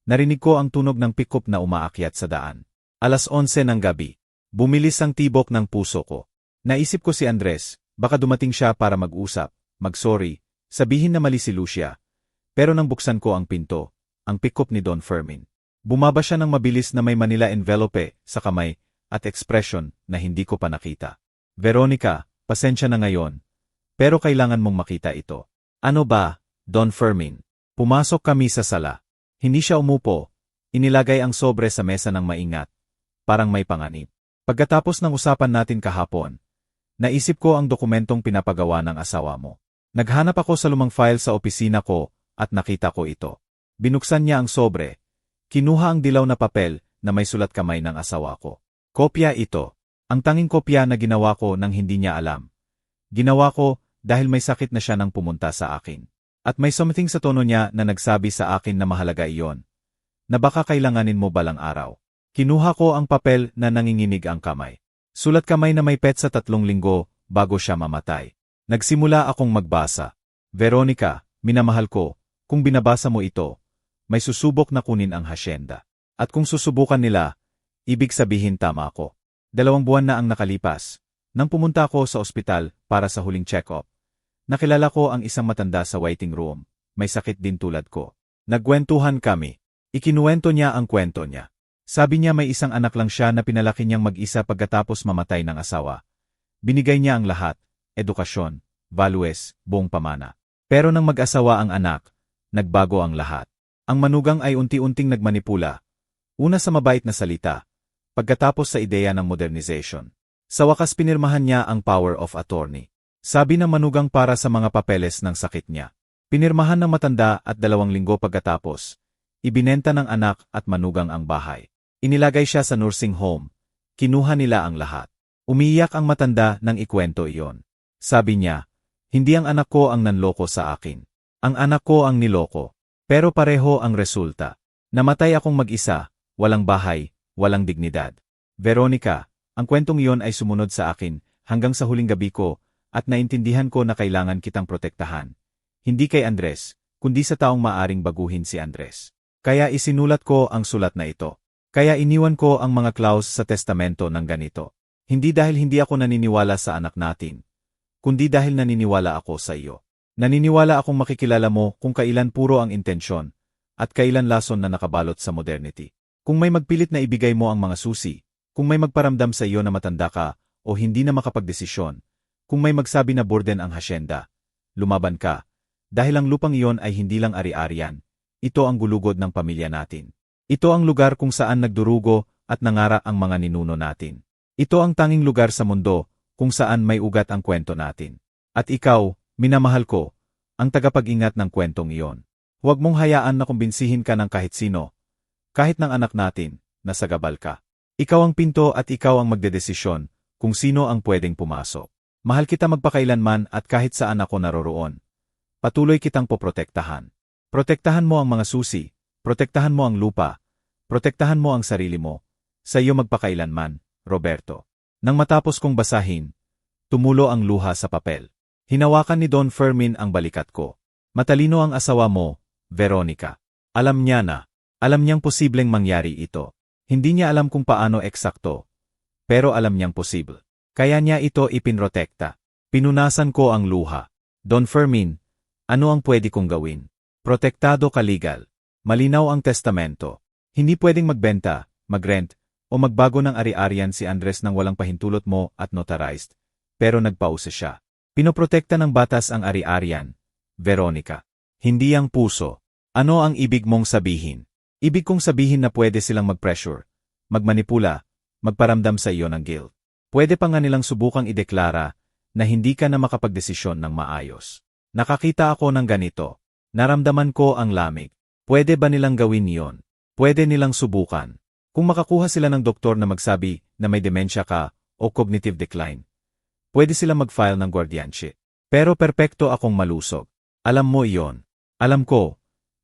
Speaker 1: narinig ko ang tunog ng pickup na umaakyat sa daan. 11:00 ng gabi. Bumilis ang tibok ng puso ko. Naisip ko si Andres, baka dumating siya para mag-usap, mag-sorry, sabihin na mali si Lucia. Pero nang buksan ko ang pinto, ang pick-up ni Don Fermin. Bumaba siya ng mabilis na may Manila envelope sa kamay at ekspresyon na hindi ko pa nakita. Veronica, pasensya na ngayon. Pero kailangan mong makita ito. Ano ba, Don Fermin? Pumasok kami sa sala. Hindi siya umupo. Inilagay ang sobre sa mesa ng maingat. Parang may panganib. Pagkatapos ng usapan natin kahapon, naisip ko ang dokumentong pinapagawa ng asawa mo. Naghanap ako sa lumang file sa opisina ko at nakita ko ito. Binuksan niya ang sobre. Kinuha ang dilaw na papel na may sulat kamay ng asawa ko. Kopya ito. Ang tanging kopya na ginawa ko nang hindi niya alam. Ginawa ko dahil may sakit na siya nang pumunta sa akin. At may something sa tono niya na nagsabi sa akin na mahalaga iyon. Na baka kailanganin mo balang araw. Kinuha ko ang papel na nanginginig ang kamay. Sulat kamay na may petsa 3 linggo bago siya mamatay. Nagsimula akong magbasa. Veronica, minamahal ko, kung binabasa mo ito, may susubok na kunin ang hasyenda. At kung susubukan nila, ibig sabihin tama ako. 2 buwan na ang nakalipas. Nang pumunta ako sa ospital para sa huling check-up, nakilala ko ang isang matanda sa waiting room. May sakit din tulad ko. Nagkwentuhan kami. Ikinuwento niya ang kwento niya. Sabi niya may isang anak lang siya na pinalaki niyang mag-isa pagkatapos mamatay ng asawa. Binigay niya ang lahat, edukasyon, values, buong pamana. Pero nang mag-asawa ang anak, nagbago ang lahat. Ang manugang ay unti-unting nagmanipula. Una sa mabait na salita, pagkatapos sa ideya ng modernization. Sa wakas pinirmahan niya ang power of attorney. Sabi ng manugang para sa mga papeles ng sakit niya. Pinirmahan ng matanda at 2 linggo pagkatapos, ibinenta ng anak at manugang ang bahay. Inilagay siya sa nursing home. Kinuha nila ang lahat. Umiiyak ang matanda nang ikwento iyon. Sabi niya, hindi ang anak ko ang nanloko sa akin. Ang anak ko ang niloko. Pero pareho ang resulta. Namatay akong mag-isa, walang bahay, walang dignidad. Veronica, ang kwentong iyon ay sumunod sa akin hanggang sa huling gabi ko at naintindihan ko na kailangan kitang protektahan. Hindi kay Andres, kundi sa taong maaring baguhin si Andres. Kaya isinulat ko ang sulat na ito. Kaya iniwan ko ang mga clause sa testamento ng ganito. Hindi dahil hindi ako naniniwala sa anak natin, kundi dahil naniniwala ako sa iyo. Naniniwala akong makikilala mo kung kailan puro ang intensyon, at kailan lason na nakabalot sa modernity. Kung may magpilit na ibigay mo ang mga susi, kung may magparamdam sa iyo na matanda ka o hindi na makapagdesisyon, kung may magsabi na burden ang hasyenda, lumaban ka, dahil ang lupang iyon ay hindi lang ari-arian. Ito ang gulugod ng pamilya natin. Ito ang lugar kung saan nagdurugo at nangara ang mga ninuno natin. Ito ang tanging lugar sa mundo kung saan may ugat ang kwento natin. At ikaw, minamahal ko, ang tagapag-ingat ng kwentong iyon. Huwag mong hayaan na kumbinsihin ka ng kahit sino, kahit ng anak natin, na sagabal ka. Ikaw ang pinto at ikaw ang magdedesisyon kung sino ang pwedeng pumasok. Mahal kita magpakailanman at kahit saan ako naroroon. Patuloy kitang poprotektahan. Protektahan mo ang mga susi, protektahan mo ang lupa, protektahan mo ang sarili mo. Sa iyo magpakailanman, Roberto. Nang matapos kong basahin, tumulo ang luha sa papel. Hinawakan ni Don Fermin ang balikat ko. Matalino ang asawa mo, Veronica. Alam niya na. Alam niyang posibleng mangyari ito. Hindi niya alam kung paano eksakto. Pero alam niyang posible. Kaya niya ito ipinrotekta. Pinunasan ko ang luha. Don Fermin, ano ang pwede kong gawin? Protektado ka legal. Malinaw ang testamento. Hindi pwedeng magbenta, magrent, o magbago ng ari-arian si Andres nang walang pahintulot mo at notarized. Pero nagpause siya. Pinoprotekta ng batas ang ari-arian, Veronica. Hindi ang puso. Ano ang ibig mong sabihin? Ibig kong sabihin na pwede silang mag-pressure, magmanipula, magparamdam sa iyo ng guilt. Pwede pa nga nilang subukang ideklara na hindi ka na makapagdesisyon ng maayos. Nakakita ako ng ganito. Naramdaman ko ang lamig. Pwede ba nilang gawin yon? Pwede nilang subukan. Kung makakuha sila ng doktor na magsabi na may demensya ka o cognitive decline, pwede sila mag-file ng guardianship. Pero perpekto akong malusog. Alam mo iyon. Alam ko.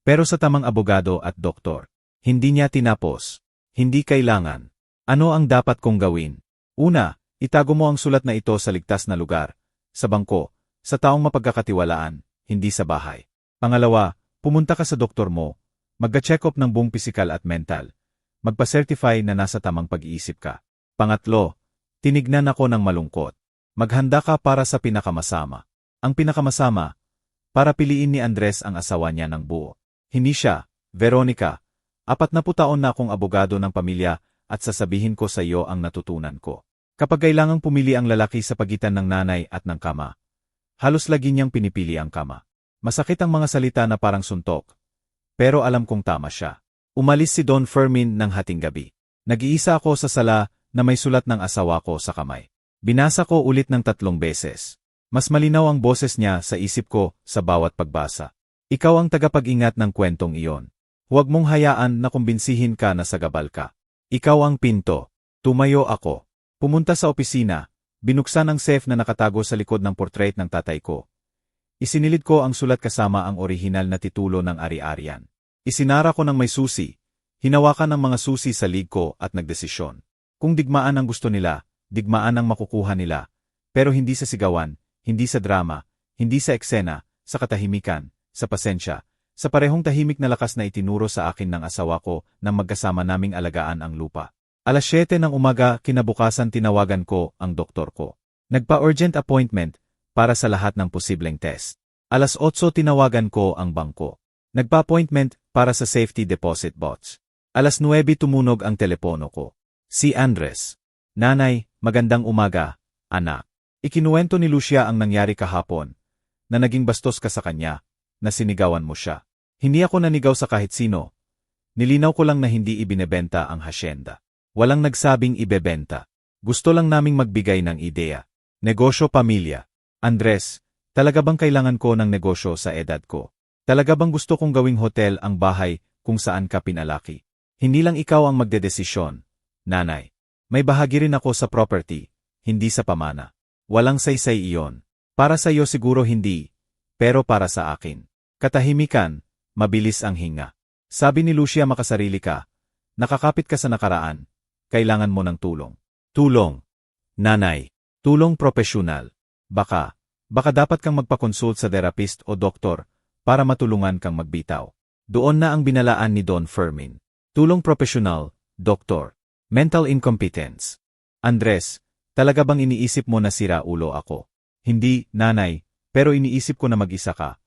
Speaker 1: Pero sa tamang abogado at doktor. Hindi niya tinapos. Hindi kailangan. Ano ang dapat kong gawin? Una, itago mo ang sulat na ito sa ligtas na lugar. Sa bangko. Sa taong mapagkakatiwalaan. Hindi sa bahay. Pangalawa, pumunta ka sa doktor mo. Magka-check up ng buong pisikal at mental. Magpa-certify na nasa tamang pag-iisip ka. Pangatlo, tinignan ako ng malungkot. Maghanda ka para sa pinakamasama. Ang pinakamasama, para piliin ni Andres ang asawa niya ng buo. Hindi siya, Veronica. 40 taon na akong abogado ng pamilya at sasabihin ko sa iyo ang natutunan ko. Kapag kailangang pumili ang lalaki sa pagitan ng nanay at ng kama, halos lagi niyang pinipili ang kama. Masakit ang mga salita na parang suntok. Pero alam kong tama siya. Umalis si Don Fermin ng hating gabi. Nag-iisa ako sa sala na may sulat ng asawa ko sa kamay. Binasa ko ulit ng 3 beses. Mas malinaw ang boses niya sa isip ko sa bawat pagbasa. Ikaw ang tagapag-ingat ng kwentong iyon. Huwag mong hayaan na kumbinsihin ka na sagabal ka. Ikaw ang pinto. Tumayo ako. Pumunta sa opisina. Binuksan ang safe na nakatago sa likod ng portrait ng tatay ko. Isinilid ko ang sulat kasama ang orihinal na titulo ng ari-arian. Isinara ko ng may susi. Hinawakan ang mga susi sa lig ko at nagdesisyon. Kung digmaan ang gusto nila, digmaan ang makukuha nila. Pero hindi sa sigawan, hindi sa drama, hindi sa eksena, sa katahimikan, sa pasensya, sa parehong tahimik na lakas na itinuro sa akin ng asawa ko nang magkasama naming alagaan ang lupa. Alas 7 ng umaga, kinabukasan tinawagan ko ang doktor ko. Nagpa-urgent appointment para sa lahat ng posibleng test. Alas 8 tinawagan ko ang bangko. Nagpa-appointment para sa safety deposit box. Alas 9 tumunog ang telepono ko. Si Andres. Nanay, magandang umaga, anak. Ikinuwento ni Lucia ang nangyari kahapon, na naging bastos ka sa kanya, na sinigawan mo siya. Hindi ako nanigaw sa kahit sino. Nilinaw ko lang na hindi ibinebenta ang hasyenda. Walang nagsabing ibebenta. Gusto lang naming magbigay ng ideya. Negosyo pamilya. Andres, talaga bang kailangan ko ng negosyo sa edad ko? Talaga bang gusto kong gawing hotel ang bahay kung saan ka pinalaki? Hindi lang ikaw ang magdedesisyon, nanay. May bahagi rin ako sa property, hindi sa pamana. Walang saysay iyon. Para sa iyo siguro hindi, pero para sa akin. Katahimikan, mabilis ang hinga. Sabi ni Lucia, makasarili ka. Nakakapit ka sa nakaraan. Kailangan mo ng tulong. Tulong. Nanay. Tulong propesyonal. Baka dapat kang magpakonsult sa therapist o doktor para matulungan kang magbitaw. Doon na ang binalaan ni Don Fermin. Tulong propesyonal, doktor. Mental incompetence. Andres, talaga bang iniisip mo na sira ulo ako? Hindi, nanay, pero iniisip ko na mag-isa ka.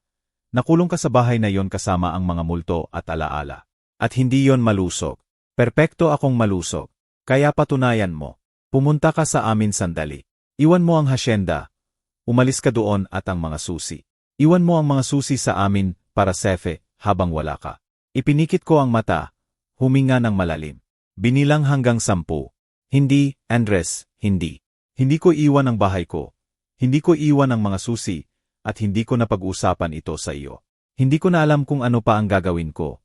Speaker 1: Nakulong ka sa bahay na yon kasama ang mga multo at alaala. At hindi yon malusog. Perpekto akong malusog. Kaya patunayan mo. Pumunta ka sa amin sandali. Iwan mo ang hasyenda. Umalis ka doon at ang mga susi. Iwan mo ang mga susi sa amin para safe habang wala ka. Ipinikit ko ang mata. Huminga ng malalim. Binilang hanggang 10. Hindi, Andres, hindi. Hindi ko iwan ang bahay ko. Hindi ko iwan ang mga susi. At hindi ko napag-usapan ito sa iyo. Hindi ko na alam kung ano pa ang gagawin ko.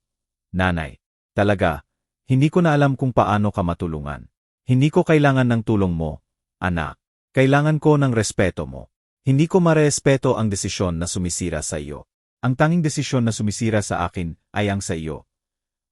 Speaker 1: Nanay, talaga, hindi ko na alam kung paano ka matulungan. Hindi ko kailangan ng tulong mo, anak. Kailangan ko ng respeto mo. Hindi ko marespeto ang desisyon na sumisira sa iyo. Ang tanging desisyon na sumisira sa akin ay ang sa iyo.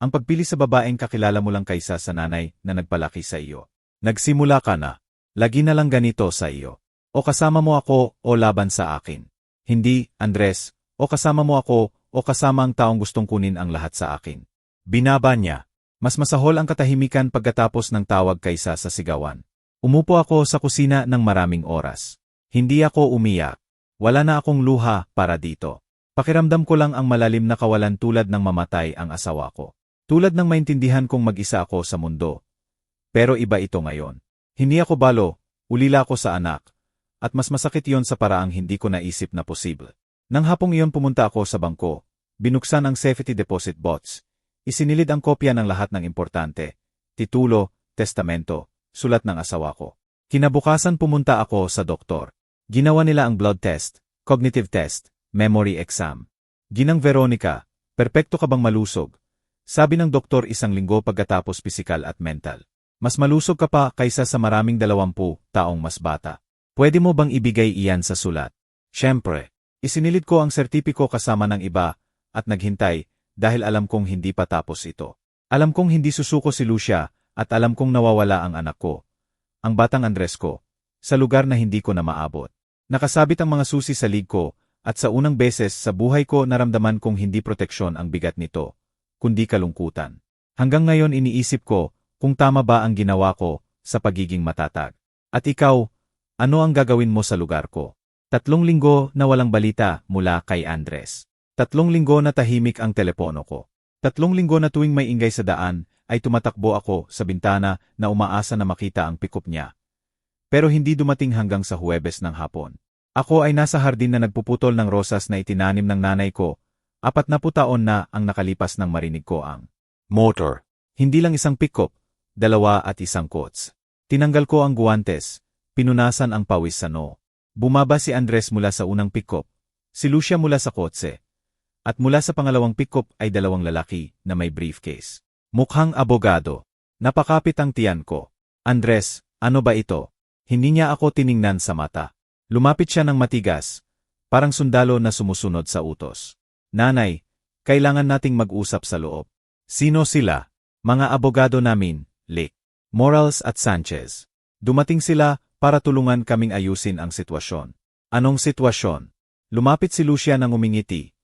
Speaker 1: Ang pagpili sa babaeng kakilala mo lang kaysa sa nanay na nagpalaki sa iyo. Nagsimula ka na. Lagi na lang ganito sa iyo. O kasama mo ako o laban sa akin. Hindi, Andres, o kasama mo ako o kasama ang taong gustong kunin ang lahat sa akin. Binaba niya. Mas masahol ang katahimikan pagkatapos ng tawag kaysa sa sigawan. Umupo ako sa kusina ng maraming oras. Hindi ako umiyak. Wala na akong luha para dito. Pakiramdam ko lang ang malalim na kawalan tulad ng mamatay ang asawa ko. Tulad ng maintindihan kong mag-isa ako sa mundo. Pero iba ito ngayon. Hindi ako balo, ulila ako sa anak. At mas masakit yon sa paraang hindi ko naisip na posible. Nang hapong iyon pumunta ako sa bangko, binuksan ang safety deposit box, isinilid ang kopya ng lahat ng importante, titulo, testamento, sulat ng asawa ko. Kinabukasan pumunta ako sa doktor. Ginawa nila ang blood test, cognitive test, memory exam. Ginang Veronica, perpekto ka bang malusog? Sabi ng doktor 1 linggo pagkatapos pisikal at mental. Mas malusog ka pa kaysa sa maraming 20 taong mas bata. Pwede mo bang ibigay iyan sa sulat? Siyempre, isinilid ko ang sertipiko kasama ng iba, at naghintay, dahil alam kong hindi pa tapos ito. Alam kong hindi susuko si Lucia, at alam kong nawawala ang anak ko. Ang batang Andres ko, sa lugar na hindi ko na maabot. Nakasabit ang mga susi sa lig ko, at sa unang beses sa buhay ko naramdaman kong hindi proteksyon ang bigat nito, kundi kalungkutan. Hanggang ngayon iniisip ko, kung tama ba ang ginawa ko, sa pagiging matatag. At ikaw, ano ang gagawin mo sa lugar ko? 3 linggo na walang balita mula kay Andres. 3 linggo na tahimik ang telepono ko. 3 linggo na tuwing may ingay sa daan, ay tumatakbo ako sa bintana na umaasa na makita ang pikop niya. Pero hindi dumating hanggang sa Huwebes ng hapon. Ako ay nasa hardin na nagpuputol ng rosas na itinanim ng nanay ko. 40 taon na ang nakalipas nang marinig ko ang motor. Hindi lang isang pikop, 2 at 1 kots. Tinanggal ko ang guwantes. Pinunasan ang pawis sa noo. Bumaba si Andres mula sa unang pick-up, si Lucia mula sa kotse. At mula sa pangalawang pick-up ay 2 lalaki na may briefcase. Mukhang abogado. Napakapit ang tiyan ko. Andres, ano ba ito? Hindi niya ako tiningnan sa mata. Lumapit siya ng matigas, parang sundalo na sumusunod sa utos. Nanay, kailangan nating mag-usap sa loob. Sino sila? Mga abogado namin, Lick, Morales at Sanchez. Dumating sila para tulungan kaming ayusin ang sitwasyon. Anong sitwasyon? Lumapit si Lucia nang umingiti.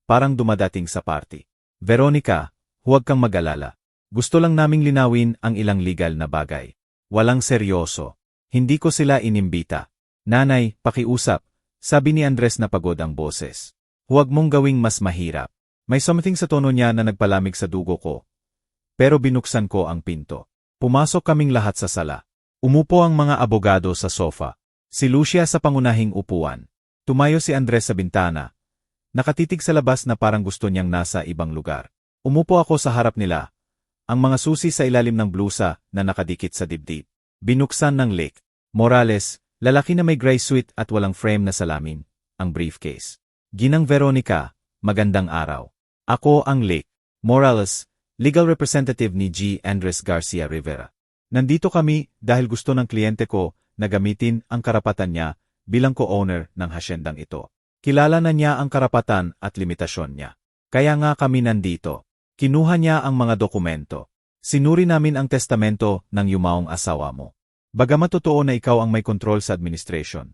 Speaker 1: Parang dumadating sa party. Veronica, huwag kang mag-alala. Gusto lang naming linawin ang ilang legal na bagay. Walang seryoso. Hindi ko sila inimbita. Nanay, pakiusap. Sabi ni Andres na pagod ang boses. Huwag mong gawing mas mahirap. May something sa tono niya na nagpalamig sa dugo ko. Pero binuksan ko ang pinto. Pumasok kaming lahat sa sala. Umupo ang mga abogado sa sofa. Si Lucia sa pangunahing upuan. Tumayo si Andres sa bintana. Nakatitig sa labas na parang gusto niyang nasa ibang lugar. Umupo ako sa harap nila. Ang mga susi sa ilalim ng blusa na nakadikit sa dibdib. Binuksan ng Lick, Morales, lalaki na may gray suit at walang frame na salamin, ang briefcase. Ginang Veronica, magandang araw. Ako ang Lick, Morales, legal representative ni G. Andres Garcia Rivera. Nandito kami dahil gusto ng kliyente ko na gamitin ang karapatan niya bilang co-owner ng hasyendang ito. Kilala na niya ang karapatan at limitasyon niya. Kaya nga kami nandito. Kinuha niya ang mga dokumento. Sinuri namin ang testamento ng yumaong asawa mo. Bagamat totoo na ikaw ang may kontrol sa administration,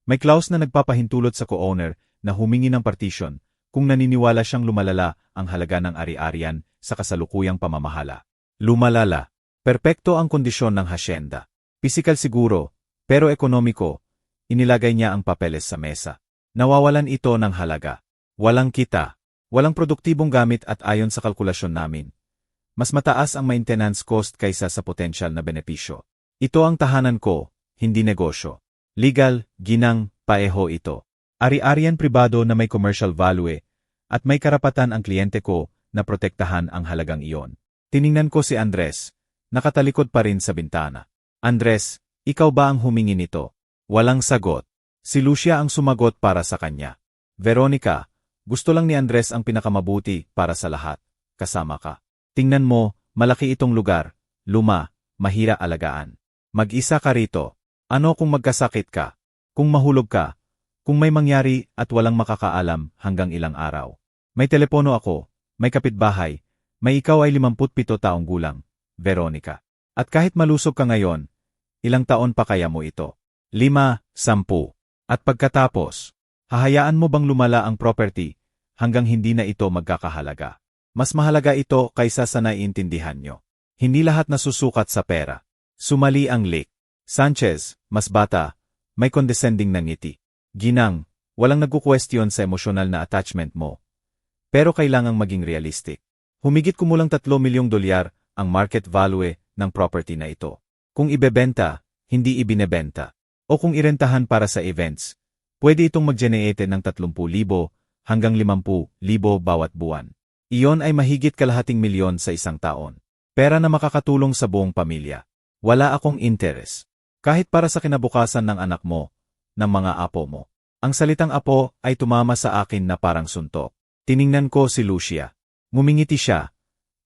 Speaker 1: may clause na nagpapahintulot sa co-owner na humingi ng partition kung naniniwala siyang lumalala ang halaga ng ari-arian sa kasalukuyang pamamahala. Lumalala. Perpekto ang kondisyon ng hasyenda. Pisikal siguro, pero ekonomiko, inilagay niya ang papeles sa mesa. Nawawalan ito ng halaga. Walang kita. Walang produktibong gamit at ayon sa kalkulasyon namin, mas mataas ang maintenance cost kaysa sa potensyal na benepisyo. Ito ang tahanan ko, hindi negosyo. Legal, ginang, paeho ito. Ari-arian pribado na may commercial value at may karapatan ang kliyente ko na protektahan ang halagang iyon. Tiningnan ko si Andres, nakatalikod pa rin sa bintana. Andres, ikaw ba ang humingi nito? Walang sagot. Si Lucia ang sumagot para sa kanya. Veronica, gusto lang ni Andres ang pinakamabuti para sa lahat. Kasama ka. Tingnan mo, malaki itong lugar. Luma, mahira alagaan. Mag-isa ka rito. Ano kung magkasakit ka? Kung mahulog ka? Kung may mangyari at walang makakaalam hanggang ilang araw? May telepono ako, may kapitbahay, may ikaw ay 57 taong gulang, Veronica. At kahit malusog ka ngayon, ilang taon pa kaya mo ito? 5, 10. At pagkatapos, hahayaan mo bang lumala ang property hanggang hindi na ito magkakahalaga? Mas mahalaga ito kaysa sa naiintindihan nyo. Hindi lahat nasusukat sa pera. Sumali ang Lick. Sanchez, mas bata, may condescending na ngiti. Ginang, walang nagkukwestiyon sa emosyonal na attachment mo. Pero kailangang maging realistic. Humigit kumulang $3 milyong ang market value ng property na ito. Kung ibebenta, hindi ibinebenta. O kung irentahan para sa events, pwede itong mag-generate ng 30,000 hanggang 50,000 bawat buwan. Iyon ay mahigit kalahating milyon sa isang taon. Pera na makakatulong sa buong pamilya. Wala akong interest. Kahit para sa kinabukasan ng anak mo, ng mga apo mo. Ang salitang apo ay tumama sa akin na parang suntok. Tiningnan ko si Lucia. Ngumingiti siya.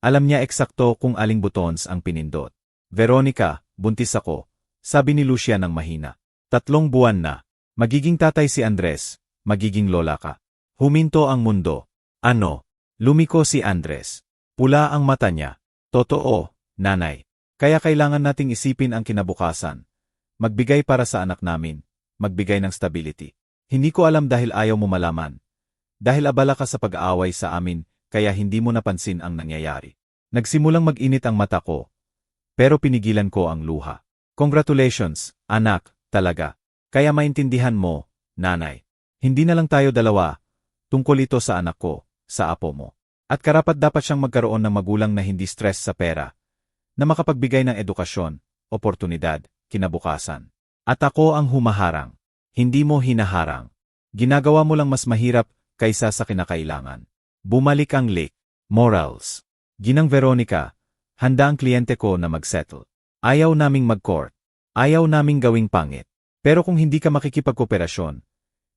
Speaker 1: Alam niya eksakto kung aling buttons ang pinindot. Veronica, buntis ako, sabi ni Lucia ng mahina. 3 buwan na. Magiging tatay si Andres, magiging lola ka. Huminto ang mundo. Ano? Lumiko si Andres. Pula ang mata niya. Totoo, nanay. Kaya kailangan nating isipin ang kinabukasan. Magbigay para sa anak namin. Magbigay ng stability. Hindi ko alam dahil ayaw mo malaman. Dahil abala ka sa pag-aaway sa amin, kaya hindi mo napansin ang nangyayari. Nagsimulang mag-init ang mata ko. Pero pinigilan ko ang luha. Congratulations, anak, talaga. Kaya maintindihan mo, nanay. Hindi na lang tayo dalawa. Tungkol ito sa anak ko, sa apo mo. At karapat dapat siyang magkaroon ng magulang na hindi stress sa pera. Na makapagbigay ng edukasyon, oportunidad, kinabukasan. At ako ang humaharang. Hindi mo hinaharang. Ginagawa mo lang mas mahirap kaysa sa kinakailangan. Bumalik ang Lick. Morals. Ginang Veronica, handa ang kliyente ko na mag-settle. Ayaw naming mag-court. Ayaw naming gawing pangit. Pero kung hindi ka makikipagkooperasyon,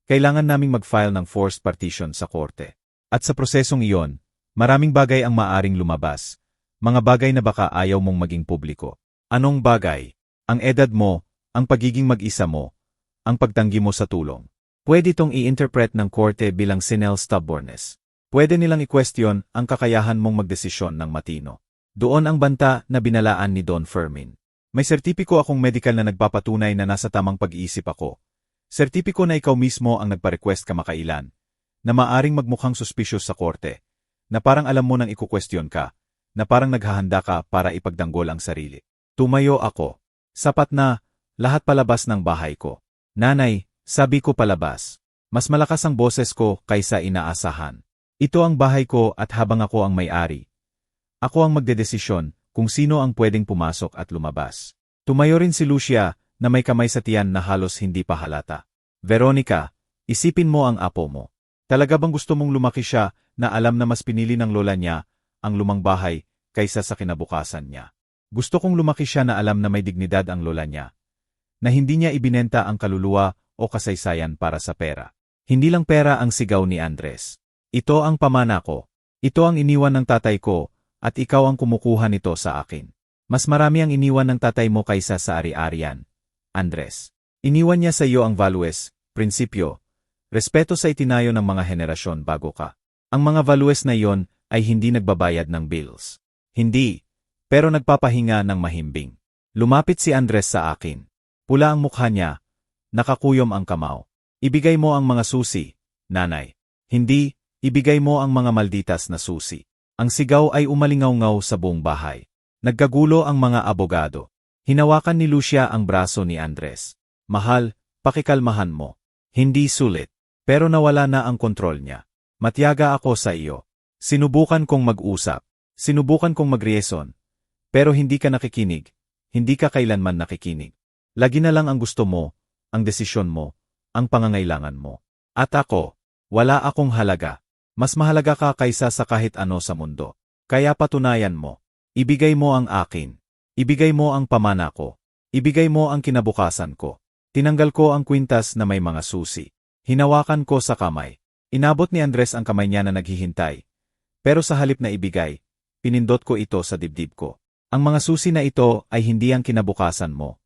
Speaker 1: kailangan naming mag-file ng forced partition sa korte. At sa prosesong iyon, maraming bagay ang maaring lumabas. Mga bagay na baka ayaw mong maging publiko. Anong bagay? Ang edad mo, ang pagiging mag-isa mo, ang pagtanggi mo sa tulong. Pwede itong i-interpret ng korte bilang senile stubbornness. Pwede nilang i-question ang kakayahan mong magdesisyon ng matino. Doon ang banta na binalaan ni Don Fermin. May sertipiko akong medical na nagpapatunay na nasa tamang pag-iisip ako. Sertipiko na ikaw mismo ang nagpa-request kamakailan, na maaring magmukhang suspicious sa korte, na parang alam mo nang ikukwestiyon ka, na parang naghahanda ka para ipagdanggol ang sarili. Tumayo ako. Sapat na, lahat palabas ng bahay ko. Nanay, sabi ko palabas. Mas malakas ang boses ko kaysa inaasahan. Ito ang bahay ko at habang ako ang may-ari. Ako ang magdedesisyon kung sino ang pwedeng pumasok at lumabas. Tumayo rin si Lucia na may kamay sa tiyan na halos hindi pa halata. Veronica, isipin mo ang apo mo. Talaga bang gusto mong lumaki siya na alam na mas pinili ng lola niya ang lumang bahay kaysa sa kinabukasan niya? Gusto kong lumaki siya na alam na may dignidad ang lola niya. Na hindi niya ibinenta ang kaluluwa o kasaysayan para sa pera. Hindi lang pera ang sigaw ni Andres. Ito ang pamana ko. Ito ang iniwan ng tatay ko, at ikaw ang kumukuha nito sa akin. Mas marami ang iniwan ng tatay mo kaysa sa ari-arian, Andres. Iniwan niya sa iyo ang values, prinsipyo, Respeto sa itinayo ng mga henerasyon bago ka. Ang mga values na iyon ay hindi nagbabayad ng bills. Hindi, pero nagpapahinga ng mahimbing. Lumapit si Andres sa akin. Pula ang mukha niya, nakakuyom ang kamao. Ibigay mo ang mga susi, nanay. Hindi, ibigay mo ang mga malditas na susi. Ang sigaw ay umalingaw-ngaw sa buong bahay. Nagkagulo ang mga abogado. Hinawakan ni Lucia ang braso ni Andres. Mahal, pakikalmahan mo. Hindi sulit. Pero nawala na ang kontrol niya. Matyaga ako sa iyo. Sinubukan kong mag-usap. Sinubukan kong mag-reason. Pero hindi ka nakikinig. Hindi ka kailanman nakikinig. Lagi na lang ang gusto mo, ang desisyon mo, ang pangangailangan mo. At ako, wala akong halaga. Mas mahalaga ka kaysa sa kahit ano sa mundo. Kaya patunayan mo. Ibigay mo ang akin. Ibigay mo ang pamana ko. Ibigay mo ang kinabukasan ko. Tinanggal ko ang kwintas na may mga susi. Hinawakan ko sa kamay. Inabot ni Andres ang kamay niya na naghihintay. Pero sa halip na ibigay, pinindot ko ito sa dibdib ko. Ang mga susi na ito ay hindi ang kinabukasan mo,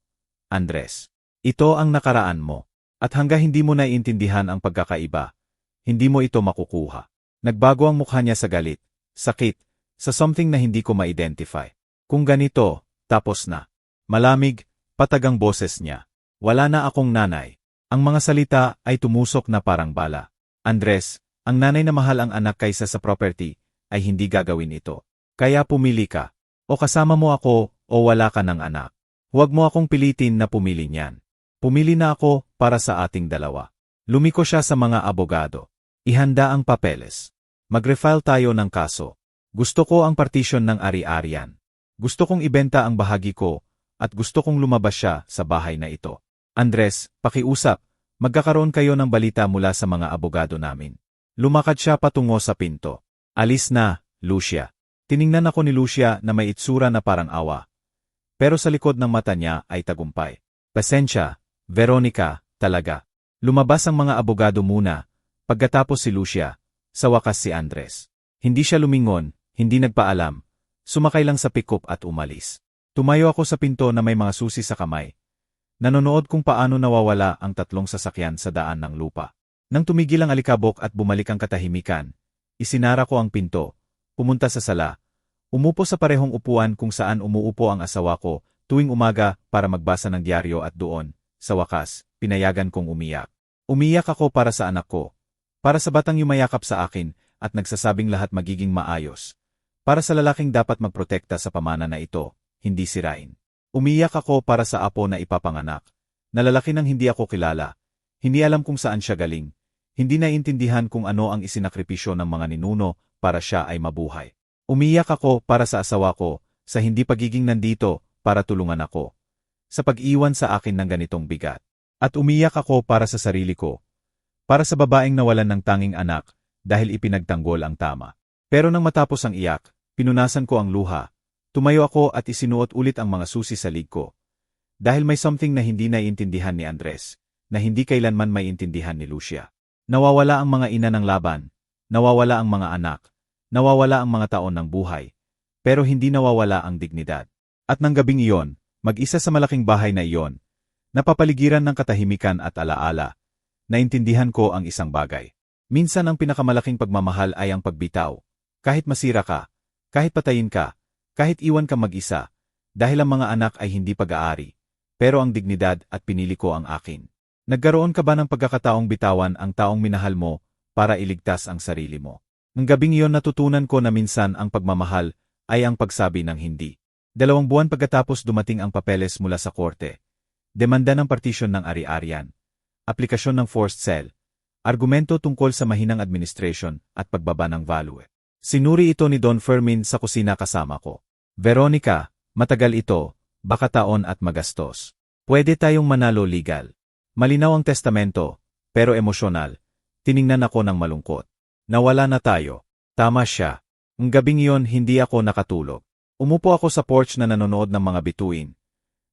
Speaker 1: Andres. Ito ang nakaraan mo. At hanggang hindi mo naiintindihan ang pagkakaiba, hindi mo ito makukuha. Nagbago ang mukha niya sa galit, sakit, sa something na hindi ko ma-identify. Kung ganito, tapos na. Malamig, patagang boses niya. Wala na akong nanay. Ang mga salita ay tumusok na parang bala. Andres, ang nanay na mahal ang anak kaysa sa property, ay hindi gagawin ito. Kaya pumili ka. O kasama mo ako, o wala ka ng anak. Huwag mo akong pilitin na pumili niyan. Pumili na ako para sa ating dalawa. Lumiko siya sa mga abogado. Ihanda ang papeles. Mag-refile tayo ng kaso. Gusto ko ang partition ng ari-arian. Gusto kong ibenta ang bahagi ko, at gusto kong lumabas siya sa bahay na ito. Andres, pakiusap. Magkakaroon kayo ng balita mula sa mga abogado namin. Lumakad siya patungo sa pinto. Alis na, Lucia. Tiningnan ako ni Lucia na may itsura na parang awa. Pero sa likod ng mata niya ay tagumpay. Pasensya, Veronica, talaga. Lumabas ang mga abogado muna, pagkatapos si Lucia, sa wakas si Andres. Hindi siya lumingon, hindi nagpaalam, sumakay lang sa pick-up at umalis. Tumayo ako sa pinto na may mga susi sa kamay. Nanonood kung paano nawawala ang tatlong sasakyan sa daan ng lupa. Nang tumigil ang alikabok at bumalik ang katahimikan, isinara ko ang pinto. Pumunta sa sala. Umupo sa parehong upuan kung saan umuupo ang asawa ko tuwing umaga para magbasa ng dyaryo at doon, sa wakas, pinayagan kong umiyak. Umiyak ako para sa anak ko. Para sa batang yumayakap sa akin at nagsasabing lahat magiging maayos. Para sa lalaking dapat magprotekta sa pamana na ito, hindi sirain. Umiyak ako para sa apo na ipapanganak. Na lalaki nang hindi ako kilala. Hindi alam kung saan siya galing. Hindi naiintindihan kung ano ang isinakripisyo ng mga ninuno para siya ay mabuhay. Umiyak ako para sa asawa ko, sa hindi pagiging nandito para tulungan ako. Sa pag-iwan sa akin ng ganitong bigat. At umiyak ako para sa sarili ko. Para sa babaeng nawalan ng tanging anak dahil ipinagtanggol ang tama. Pero nang matapos ang iyak, pinunasan ko ang luha. Tumayo ako at isinuot ulit ang mga susi sa lig ko. Dahil may something na hindi naiintindihan ni Andres, na hindi kailanman maiintindihan ni Lucia. Nawawala ang mga ina ng laban, nawawala ang mga anak, nawawala ang mga taon ng buhay, pero hindi nawawala ang dignidad. At nang gabing iyon, mag-isa sa malaking bahay na iyon, napapaligiran ng katahimikan at alaala, naintindihan ko ang isang bagay. Minsan ang pinakamalaking pagmamahal ay ang pagbitaw. Kahit masira ka, kahit patayin ka, kahit iwan ka mag-isa, dahil ang mga anak ay hindi pag-aari, pero ang dignidad at pinili ko ang akin. Nagkaroon ka ba ng pagkakataong bitawan ang taong minahal mo para iligtas ang sarili mo? Ng gabing iyon natutunan ko na minsan ang pagmamahal ay ang pagsabi ng hindi. 2 buwan pagkatapos dumating ang papeles mula sa korte. Demanda ng partisyon ng ari-arian. Aplikasyon ng forced sale. Argumento tungkol sa mahinang administration at pagbaba ng value. Sinuri ito ni Don Fermin sa kusina kasama ko. Veronica, matagal ito, baka taon at magastos. Pwede tayong manalo legal. Malinaw ang testamento, pero emosyonal. Tiningnan ako ng malungkot. Nawala na tayo. Tama siya. Ang gabing iyon hindi ako nakatulog. Umupo ako sa porch na nanonood ng mga bituin.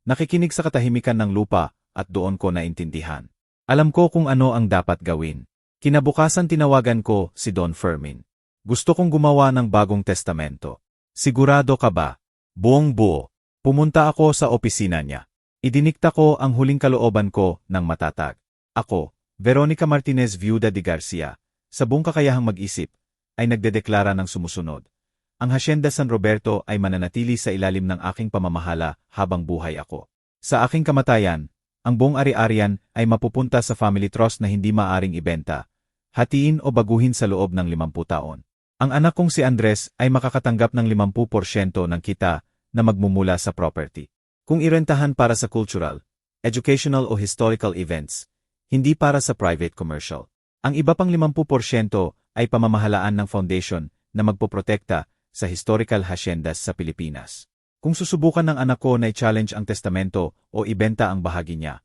Speaker 1: Nakikinig sa katahimikan ng lupa at doon ko naintindihan. Alam ko kung ano ang dapat gawin. Kinabukasan tinawagan ko si Don Fermin. Gusto kong gumawa ng bagong testamento. Sigurado ka ba? Buong buo. Pumunta ako sa opisina niya. Idinikta ko ang huling kalooban ko ng matatag. Ako, Veronica Martinez Viuda de Garcia, sa buong kakayahang mag-isip, ay nagdedeklara ng sumusunod. Ang Hacienda San Roberto ay mananatili sa ilalim ng aking pamamahala habang buhay ako. Sa aking kamatayan, ang buong ari-arian ay mapupunta sa family trust na hindi maaring ibenta, hatiin o baguhin sa loob ng 50 taon. Ang anak kong si Andres ay makakatanggap ng 50% ng kita na magmumula sa property. Kung irentahan para sa cultural, educational o historical events, hindi para sa private commercial. Ang iba pang 50% ay pamamahalaan ng foundation na magpoprotekta sa historical haciendas sa Pilipinas. Kung susubukan ng anak ko na i-challenge ang testamento o ibenta ang bahagi niya,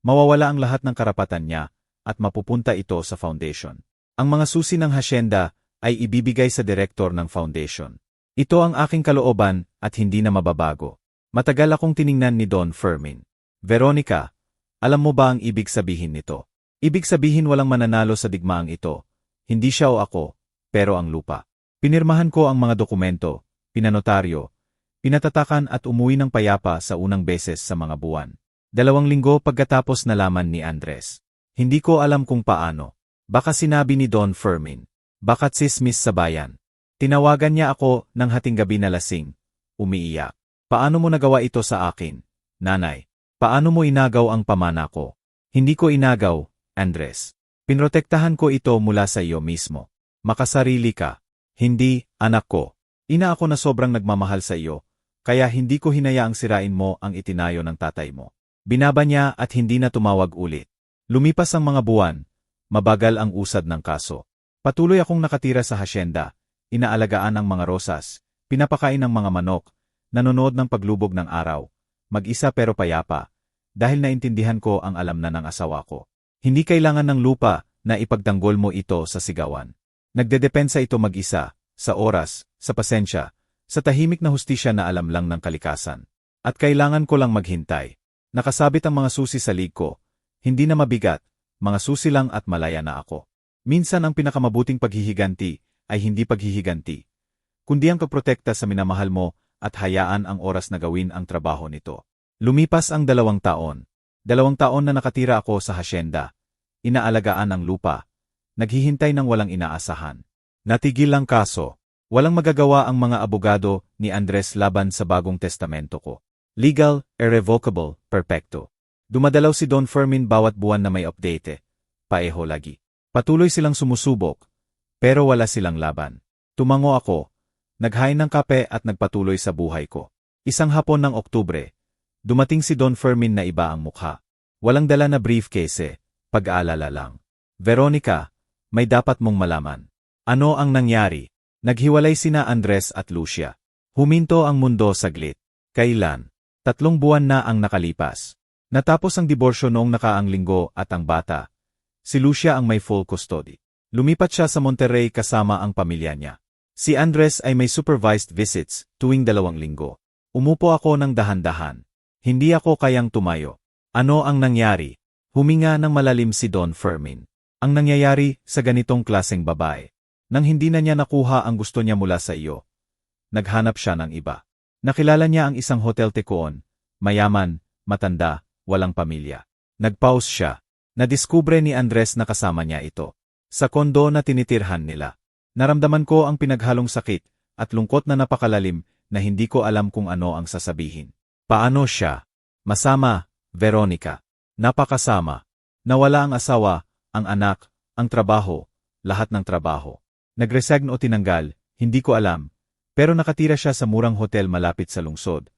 Speaker 1: mawawala ang lahat ng karapatan niya at mapupunta ito sa foundation. Ang mga susi ng hacienda ay ibibigay sa direktor ng foundation. Ito ang aking kalooban at hindi na mababago. Matagal akong tiningnan ni Don Fermin. Veronica, alam mo ba ang ibig sabihin nito? Ibig sabihin walang mananalo sa digmaang ito. Hindi siya o ako, pero ang lupa. Pinirmahan ko ang mga dokumento, pinanotaryo, pinatatakan at umuwi ng payapa sa unang beses sa mga buwan. 2 linggo pagkatapos nalaman ni Andres. Hindi ko alam kung paano. Baka sinabi ni Don Fermin. Baka tsismis sa bayan. Tinawagan niya ako ng hating gabi na lasing. Umiiyak. Paano mo nagawa ito sa akin, nanay? Paano mo inagaw ang pamana ko? Hindi ko inagaw, Andres. Pinrotektahan ko ito mula sa iyo mismo. Makasarili ka. Hindi, anak ko. Ina ako na sobrang nagmamahal sa iyo, kaya hindi ko hinayaang sirain mo ang itinayo ng tatay mo. Binaba niya at hindi na tumawag ulit. Lumipas ang mga buwan, mabagal ang usad ng kaso. Patuloy akong nakatira sa hacienda, inaalagaan ang mga rosas, pinapakain ng mga manok, nanonood ng paglubog ng araw, mag-isa pero payapa, dahil naintindihan ko ang alam na ng asawa ko. Hindi kailangan ng lupa na ipagtanggol mo ito sa sigawan. Nagdedepensa ito mag-isa, sa oras, sa pasensya, sa tahimik na hustisya na alam lang ng kalikasan. At kailangan ko lang maghintay. Nakasabit ang mga susi sa lig ko. Hindi na mabigat, mga susi lang at malaya na ako. Minsan ang pinakamabuting paghihiganti ay hindi paghihiganti, kundi ang pagprotekta sa minamahal mo at hayaan ang oras na gawin ang trabaho nito. Lumipas ang 2 taon. 2 taon na nakatira ako sa hacienda. Inaalagaan ang lupa. Naghihintay ng walang inaasahan. Natigil ang kaso. Walang magagawa ang mga abogado ni Andres laban sa bagong testamento ko. Legal, irrevocable, perpecto. Dumadalaw si Don Fermin bawat buwan na may update. Paeho lagi. Patuloy silang sumusubok, pero wala silang laban. Tumango ako, naghain ng kape at nagpatuloy sa buhay ko. Isang hapon ng Oktubre, dumating si Don Fermin na iba ang mukha. Walang dala na briefcase, pag-aalala lang. Veronica, may dapat mong malaman. Ano ang nangyari? Naghiwalay sina Andres at Lucia. Huminto ang mundo saglit. Kailan? 3 buwan na ang nakalipas. Natapos ang diborsyo noong nakaang linggo at ang bata. Si Lucia ang may full custody. Lumipat siya sa Monterrey kasama ang pamilya niya. Si Andres ay may supervised visits tuwing 2 linggo. Umupo ako ng dahan-dahan. Hindi ako kayang tumayo. Ano ang nangyari? Huminga ng malalim si Don Fermin. Ang nangyayari sa ganitong klaseng babae. Nang hindi na niya nakuha ang gusto niya mula sa iyo, naghanap siya ng iba. Nakilala niya ang isang hotel tekoon, mayaman, matanda, walang pamilya. Nagpause siya. Nadiskubre ni Andres na kasama niya ito. Sa kondo na tinitirhan nila. Naramdaman ko ang pinaghalong sakit at lungkot na napakalalim na hindi ko alam kung ano ang sasabihin. Paano siya? Masama, Veronica. Napakasama. Nawala ang asawa, ang anak, ang trabaho, lahat ng trabaho. Nagresign o tinanggal, hindi ko alam, pero nakatira siya sa murang hotel malapit sa lungsod.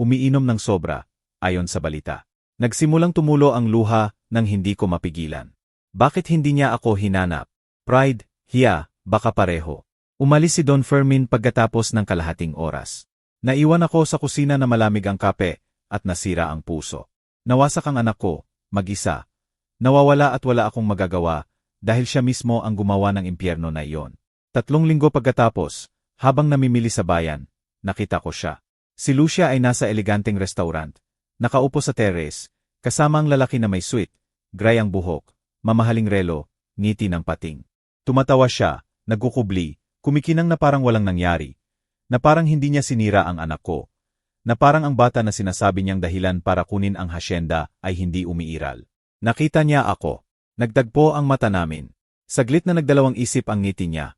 Speaker 1: Umiinom ng sobra, ayon sa balita. Nagsimulang tumulo ang luha nang hindi ko mapigilan. Bakit hindi niya ako hinanap? Pride, hiya, baka pareho. Umalis si Don Fermin pagkatapos ng kalahating oras. Naiwan ako sa kusina na malamig ang kape at nasira ang puso. Nawasak ang anak ko, mag-isa. Nawawala at wala akong magagawa dahil siya mismo ang gumawa ng impyerno na iyon. 3 linggo pagkatapos, habang namimili sa bayan, nakita ko siya. Si Lucia ay nasa eleganteng restaurant, nakaupo sa terrace, kasama ang lalaki na may sweet, gray ang buhok, mamahaling relo, ngiti ng pating. Tumatawa siya, nagkukubli, kumikinang na parang walang nangyari, na parang hindi niya sinira ang anak ko, na parang ang bata na sinasabi niyang dahilan para kunin ang hacienda ay hindi umiiral. Nakita niya ako. Nagtagpo ang mata namin. Saglit na nagdalawang isip ang ngiti niya.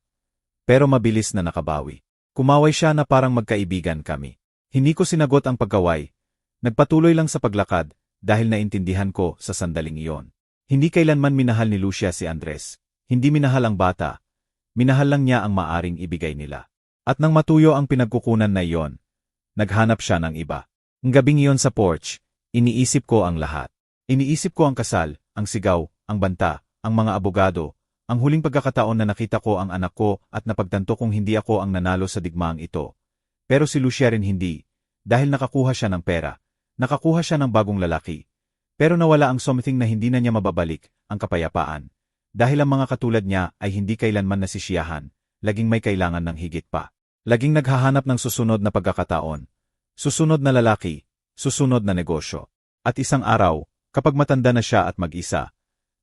Speaker 1: Pero mabilis na nakabawi. Kumaway siya na parang magkaibigan kami. Hindi ko sinagot ang pagkaway. Nagpatuloy lang sa paglakad dahil naintindihan ko sa sandaling iyon. Hindi kailanman minahal ni Lucia si Andres. Hindi minahal ang bata. Minahal lang niya ang maaring ibigay nila. At nang matuyo ang pinagkukunan na iyon, naghanap siya ng iba. Ang gabing iyon sa porch, iniisip ko ang lahat. Iniisip ko ang kasal, ang sigaw, ang banta, ang mga abogado, ang huling pagkakataon na nakita ko ang anak ko at napagtanto kong hindi ako ang nanalo sa digmaang ito. Pero si Lucia rin hindi, dahil nakakuha siya ng pera, nakakuha siya ng bagong lalaki. Pero nawala ang something na hindi na niya mababalik, ang kapayapaan. Dahil ang mga katulad niya ay hindi kailanman nasisiyahan, laging may kailangan ng higit pa. Laging naghahanap ng susunod na pagkakataon, susunod na lalaki, susunod na negosyo. At isang araw, kapag matanda na siya at mag-isa,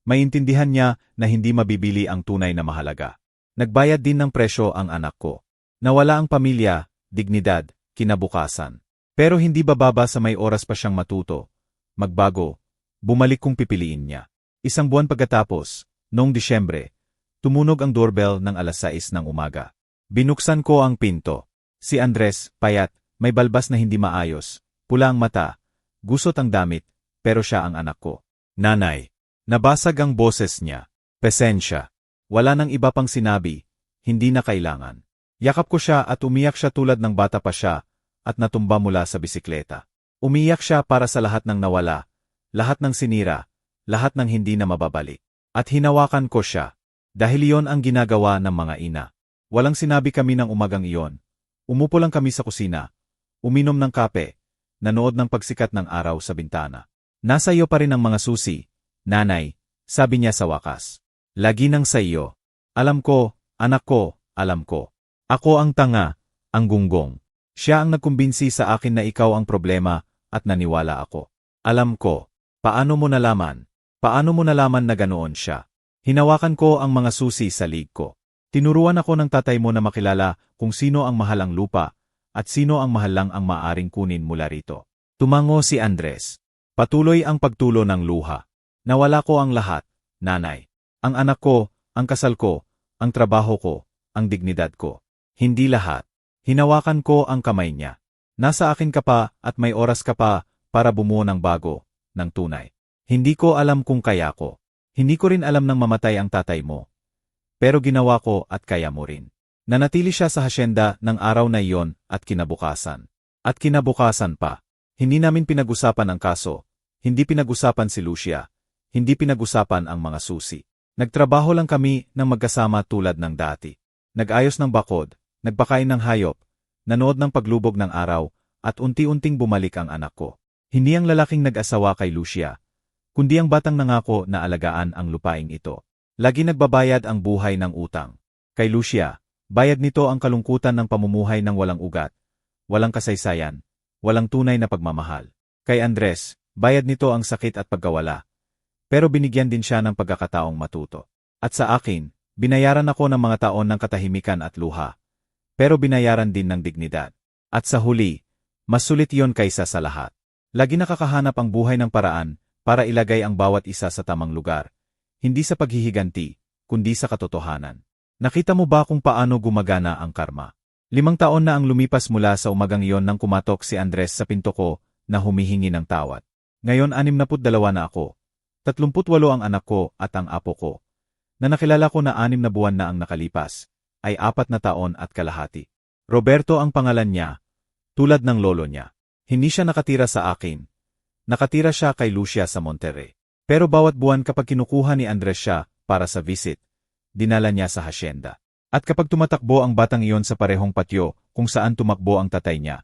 Speaker 1: maintindihan niya na hindi mabibili ang tunay na mahalaga. Nagbayad din ng presyo ang anak ko. Nawala ang pamilya, dignidad, kinabukasan. Pero hindi bababa sa may oras pa siyang matuto, magbago, bumalik kung pipiliin niya. Isang buwan pagkatapos, noong Disyembre, tumunog ang doorbell ng 6:00 ng umaga. Binuksan ko ang pinto. Si Andres, payat, may balbas na hindi maayos, pula ang mata, gusot ang damit, pero siya ang anak ko. Nanay. Nabasag ang boses niya. Pasensya. Wala nang iba pang sinabi, hindi na kailangan. Yakap ko siya at umiyak siya tulad ng bata pa siya, at natumba mula sa bisikleta. Umiyak siya para sa lahat ng nawala, lahat ng sinira, lahat ng hindi na mababalik. At hinawakan ko siya, dahil iyon ang ginagawa ng mga ina. Walang sinabi kami ng umagang iyon. Umupo lang kami sa kusina, uminom ng kape, nanood ng pagsikat ng araw sa bintana. Nasa iyo pa rin ang mga susi, nanay, sabi niya sa wakas. Lagi nang sa iyo. Alam ko, anak ko, alam ko. Ako ang tanga, ang gunggong. Siya ang nagkumbinsi sa akin na ikaw ang problema at naniwala ako. Alam ko. Paano mo nalaman? Paano mo nalaman na ganoon siya? Hinawakan ko ang mga susi sa lig ko. Tinuruan ako ng tatay mo na makilala kung sino ang mahal ang lupa at sino ang mahal lang ang maaring kunin mula rito. Tumango si Andres. Patuloy ang pagtulo ng luha. Nawala ko ang lahat, nanay. Ang anak ko, ang kasal ko, ang trabaho ko, ang dignidad ko. Hindi lahat. Hinawakan ko ang kamay niya. Nasa akin ka pa at may oras ka pa para bumuo ng bago, ng tunay. Hindi ko alam kung kaya ko. Hindi ko rin alam nang mamatay ang tatay mo. Pero ginawa ko at kaya mo rin. Nanatili siya sa hasyenda ng araw na iyon at kinabukasan. At kinabukasan pa. Hindi namin pinag-usapan ang kaso. Hindi pinag-usapan si Lucia. Hindi pinag-usapan ang mga susi. Nagtrabaho lang kami ng magkasama tulad ng dati. Nag-ayos ng bakod, nagpakain ng hayop, nanood ng paglubog ng araw, at unti-unting bumalik ang anak ko. Hindi ang lalaking nag-asawa kay Lucia, kundi ang batang nangako na alagaan ang lupaing ito. Lagi nagbabayad ang buhay ng utang. Kay Lucia, bayad nito ang kalungkutan ng pamumuhay ng walang ugat, walang kasaysayan, walang tunay na pagmamahal. Kay Andres, bayad nito ang sakit at pagkawala. Pero binigyan din siya ng pagkakataong matuto. At sa akin, binayaran ako ng mga taon ng katahimikan at luha. Pero binayaran din ng dignidad. At sa huli, mas sulit iyon kaysa sa lahat. Lagi nakakahanap ang buhay ng paraan para ilagay ang bawat isa sa tamang lugar. Hindi sa paghihiganti, kundi sa katotohanan. Nakita mo ba kung paano gumagana ang karma? 5 taon na ang lumipas mula sa umagang iyon nang kumatok si Andres sa pinto ko na humihingi ng tawad. Ngayon 62 na ako. 38 ang anak ko at ang apo ko. Na nakilala ko na 6 na buwan na ang nakalipas, ay 4 na taon at kalahati. Roberto ang pangalan niya, tulad ng lolo niya. Hindi siya nakatira sa akin. Nakatira siya kay Lucia sa Monterrey. Pero bawat buwan kapag kinukuha ni Andres siya para sa visit, dinala niya sa hasyenda. At kapag tumatakbo ang batang iyon sa parehong patio kung saan tumakbo ang tatay niya,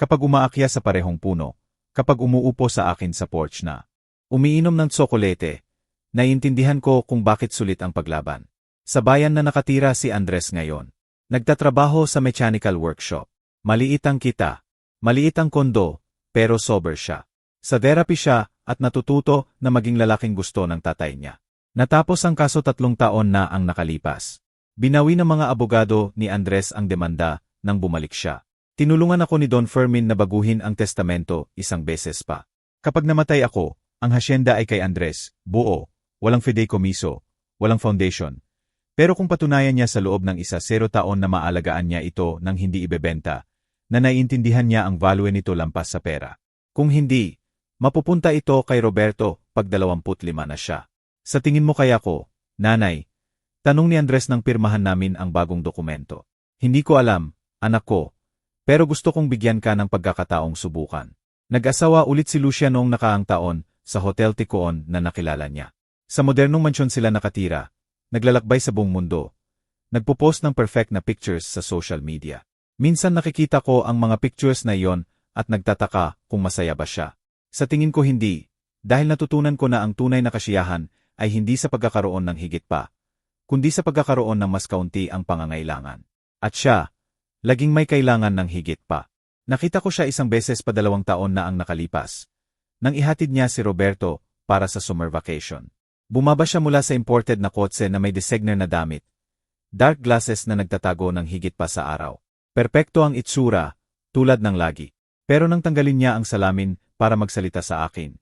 Speaker 1: kapag umaakya sa parehong puno, kapag umuupo sa akin sa porch na umiinom ng tsokolete, naiintindihan ko kung bakit sulit ang paglaban. Sa bayan na nakatira si Andres ngayon, nagtatrabaho sa mechanical workshop. Maliit ang kita, maliit ang kondo, pero sober siya. Sa therapy siya at natututo na maging lalaking gusto ng tatay niya. Natapos ang kaso 3 taon na ang nakalipas. Binawi ng mga abogado ni Andres ang demanda nang bumalik siya. Tinulungan ako ni Don Fermin na baguhin ang testamento 1 beses pa. Kapag namatay ako, ang hasyenda ay kay Andres, buo, walang fideicomiso, walang foundation. Pero kung patunayan niya sa loob ng 1-0 taon na maalagaan niya ito nang hindi ibebenta, na naiintindihan niya ang value nito lampas sa pera. Kung hindi, mapupunta ito kay Roberto pag 25 na siya. Sa tingin mo kaya ko, nanay? Tanong ni Andres nang pirmahan namin ang bagong dokumento. Hindi ko alam, anak ko, pero gusto kong bigyan ka ng pagkakataong subukan. Nag-asawa ulit si Lucia noong nakaang taon sa Hotel Ticoon na nakilala niya. Sa modernong mansyon sila nakatira, naglalakbay sa buong mundo. Nagpo-post ng perfect na pictures sa social media. Minsan nakikita ko ang mga pictures na iyon at nagtataka kung masaya ba siya. Sa tingin ko hindi, dahil natutunan ko na ang tunay na kasiyahan ay hindi sa pagkakaroon ng higit pa, kundi sa pagkakaroon ng mas kaunti ang pangangailangan. At siya, laging may kailangan ng higit pa. Nakita ko siya isang beses pa 2 taon na ang nakalipas, nang ihatid niya si Roberto para sa summer vacation. Bumaba siya mula sa imported na kotse na may designer na damit. Dark glasses na nagtatago ng higit pa sa araw. Perpekto ang itsura, tulad ng lagi. Pero nang tanggalin niya ang salamin para magsalita sa akin,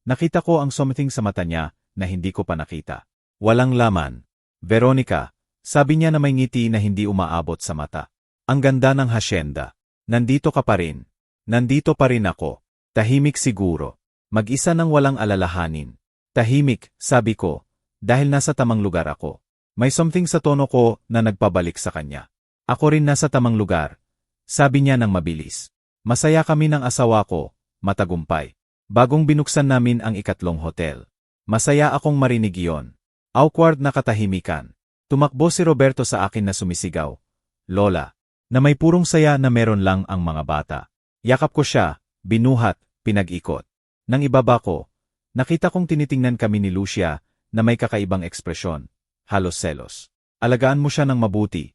Speaker 1: nakita ko ang something sa mata niya na hindi ko pa nakita. Walang laman. Veronica, sabi niya na may ngiti na hindi umaabot sa mata. Ang ganda ng hasyenda. Nandito ka pa rin. Nandito pa rin ako. Tahimik siguro. Mag-isa nang walang alalahanin. Tahimik, sabi ko, dahil nasa tamang lugar ako. May something sa tono ko na nagpabalik sa kanya. Ako rin nasa tamang lugar, sabi niya nang mabilis. Masaya kami ng asawa ko, matagumpay. Bagong binuksan namin ang 2 hotel. Masaya akong marinig iyon. Awkward na katahimikan. Tumakbo si Roberto sa akin na sumisigaw, Lola, na may purong saya na meron lang ang mga bata. Yakap ko siya, binuhat, pinag-ikot. Nang ibaba ko, nakita kong tinitingnan kami ni Lucia na may kakaibang ekspresyon, halos selos. Alagaan mo siya ng mabuti,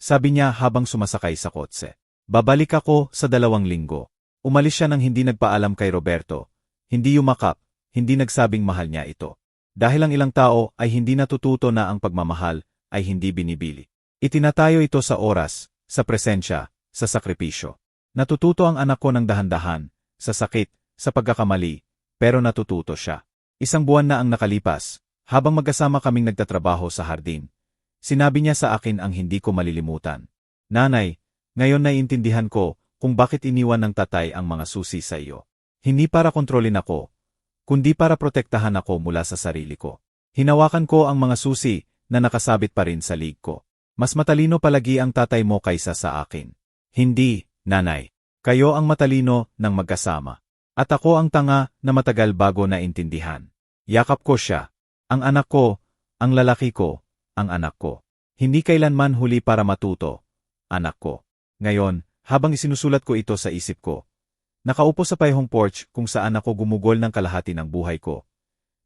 Speaker 1: sabi niya habang sumasakay sa kotse. Babalik ako sa 2 linggo. Umalis siya nang hindi nagpaalam kay Roberto, hindi yumakap, hindi nagsabing mahal niya ito. Dahil ang ilang tao ay hindi natututo na ang pagmamahal ay hindi binibili. Itinatayo ito sa oras, sa presensya, sa sakripisyo. Natututo ang anak ko ng dahan-dahan, sa sakit, sa pagkakamali, pero natututo siya. 1 buwan na ang nakalipas, habang magkasama kaming nagtatrabaho sa hardin. Sinabi niya sa akin ang hindi ko malilimutan. Nanay, ngayon naiintindihan ko kung bakit iniwan ng tatay ang mga susi sa iyo. Hindi para kontrolin ako, kundi para protektahan ako mula sa sarili ko. Hinawakan ko ang mga susi na nakasabit pa rin sa lig ko. Mas matalino palagi ang tatay mo kaysa sa akin. Hindi, nanay. Kayo ang matalino ng magkasama. At ako ang tanga na matagal bago naintindihan. Yakap ko siya. Ang anak ko, ang lalaki ko, ang anak ko. Hindi kailanman huli para matuto, anak ko. Ngayon, habang isinusulat ko ito sa isip ko, nakaupo sa payhong porch kung saan ako gumugol ng kalahati ng buhay ko.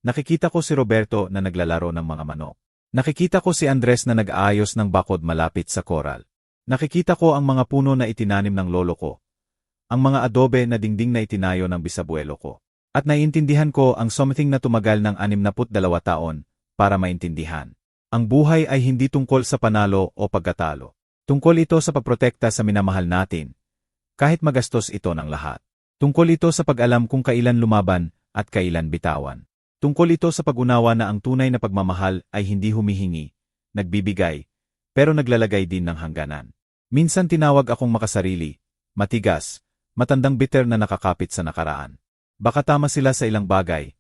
Speaker 1: Nakikita ko si Roberto na naglalaro ng mga manok. Nakikita ko si Andres na nag-aayos ng bakod malapit sa koral. Nakikita ko ang mga puno na itinanim ng lolo ko. Ang mga adobe na dingding na itinayo ng bisabuelo ko. At naiintindihan ko ang something na tumagal ng 62 taon para maintindihan. Ang buhay ay hindi tungkol sa panalo o pagkatalo. Tungkol ito sa pagprotekta sa minamahal natin, kahit magastos ito ng lahat. Tungkol ito sa pag-alam kung kailan lumaban at kailan bitawan. Tungkol ito sa pag-unawa na ang tunay na pagmamahal ay hindi humihingi, nagbibigay, pero naglalagay din ng hangganan. Minsan tinawag akong makasarili, matigas, matandang bitter na nakakapit sa nakaraan. Baka tama sila sa ilang bagay,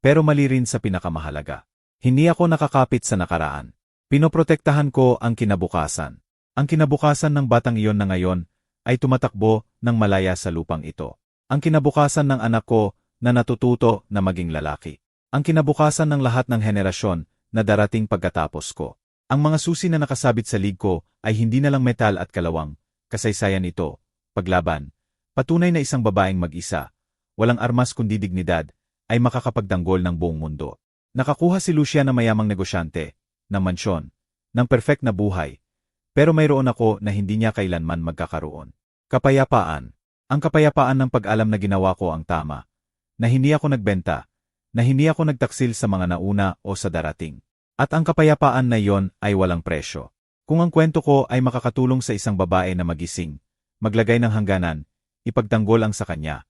Speaker 1: pero mali rin sa pinakamahalaga. Hindi ako nakakapit sa nakaraan. Pinoprotektahan ko ang kinabukasan. Ang kinabukasan ng batang iyon na ngayon ay tumatakbo ng malaya sa lupang ito. Ang kinabukasan ng anak ko na natututo na maging lalaki. Ang kinabukasan ng lahat ng henerasyon na darating pagkatapos ko. Ang mga susi na nakasabit sa lig ko ay hindi na lang metal at kalawang, kasaysayan ito, paglaban. Patunay na isang babaeng mag-isa, walang armas kundi dignidad, ay makakapagtanggol ng buong mundo. Nakakuha si Lucia na mayamang negosyante, ng mansyon, ng perfect na buhay. Pero mayroon ako na hindi niya kailanman magkakaroon. Kapayapaan. Ang kapayapaan ng pag-alam na ginawa ko ang tama. Na hindi ako nagbenta. Na hindi ako nagtaksil sa mga nauna o sa darating. At ang kapayapaan na iyon ay walang presyo. Kung ang kwento ko ay makakatulong sa isang babae na magising, maglagay ng hangganan, ipagtanggol ang sa kanya.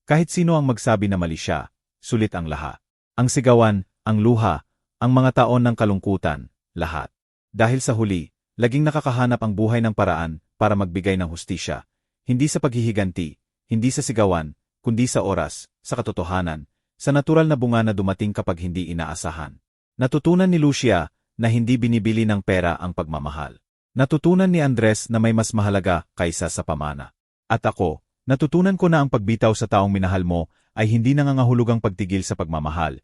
Speaker 1: Kahit sino ang magsabi na mali siya, sulit ang laha. Ang sigawan, ang luha, ang mga taon ng kalungkutan, lahat. Dahil sa huli, laging nakakahanap ang buhay ng paraan para magbigay ng hustisya, hindi sa paghihiganti, hindi sa sigawan, kundi sa oras, sa katotohanan, sa natural na bunga na dumating kapag hindi inaasahan. Natutunan ni Lucia na hindi binibili ng pera ang pagmamahal. Natutunan ni Andres na may mas mahalaga kaysa sa pamana. At ako, natutunan ko na ang pagbitaw sa taong minahal mo ay hindi nangangahulugang pagtigil sa pagmamahal.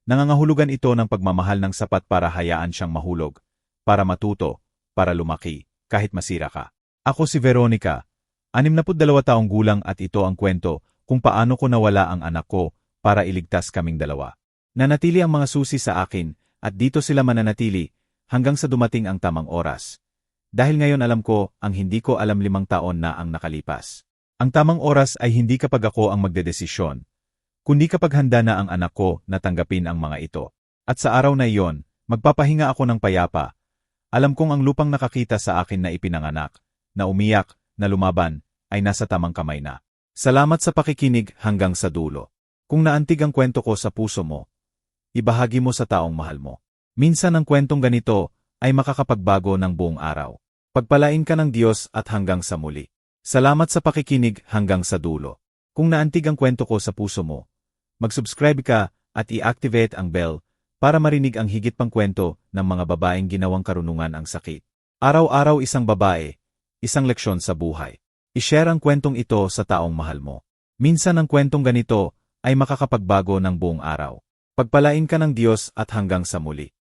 Speaker 1: Nangangahulugan ito ng pagmamahal ng sapat para hayaan siyang mahulog, para matuto, para lumaki, kahit masira ka. Ako si Veronica, 62 taong gulang at ito ang kwento kung paano ko nawala ang anak ko para iligtas kaming dalawa. Nanatili ang mga susi sa akin at dito sila mananatili hanggang sa dumating ang tamang oras. Dahil ngayon alam ko ang hindi ko alam 5 taon na ang nakalipas. Ang tamang oras ay hindi kapag ako ang magdedesisyon, kundi kapag handa na ang anak ko na tanggapin ang mga ito. At sa araw na iyon, magpapahinga ako ng payapa. Alam kong ang lupang nakakita sa akin na ipinanganak, na umiyak, na lumaban, ay nasa tamang kamay na. Salamat sa pakikinig hanggang sa dulo. Kung naantig ang kwento ko sa puso mo, ibahagi mo sa taong mahal mo. Minsan ang kwentong ganito ay makakapagbago ng buong araw. Pagpalain ka ng Diyos at hanggang sa muli. Salamat sa pakikinig hanggang sa dulo. Kung naantig ang kwento ko sa puso mo, mag-subscribe ka at i-activate ang bell para marinig ang higit pang kwento ng mga babaeng ginawang karunungan ang sakit. Araw-araw isang babae, isang leksyon sa buhay. I-share ang kwentong ito sa taong mahal mo. Minsan ang kwentong ganito ay makakapagbago ng buong araw. Pagpalain ka ng Diyos at hanggang sa muli.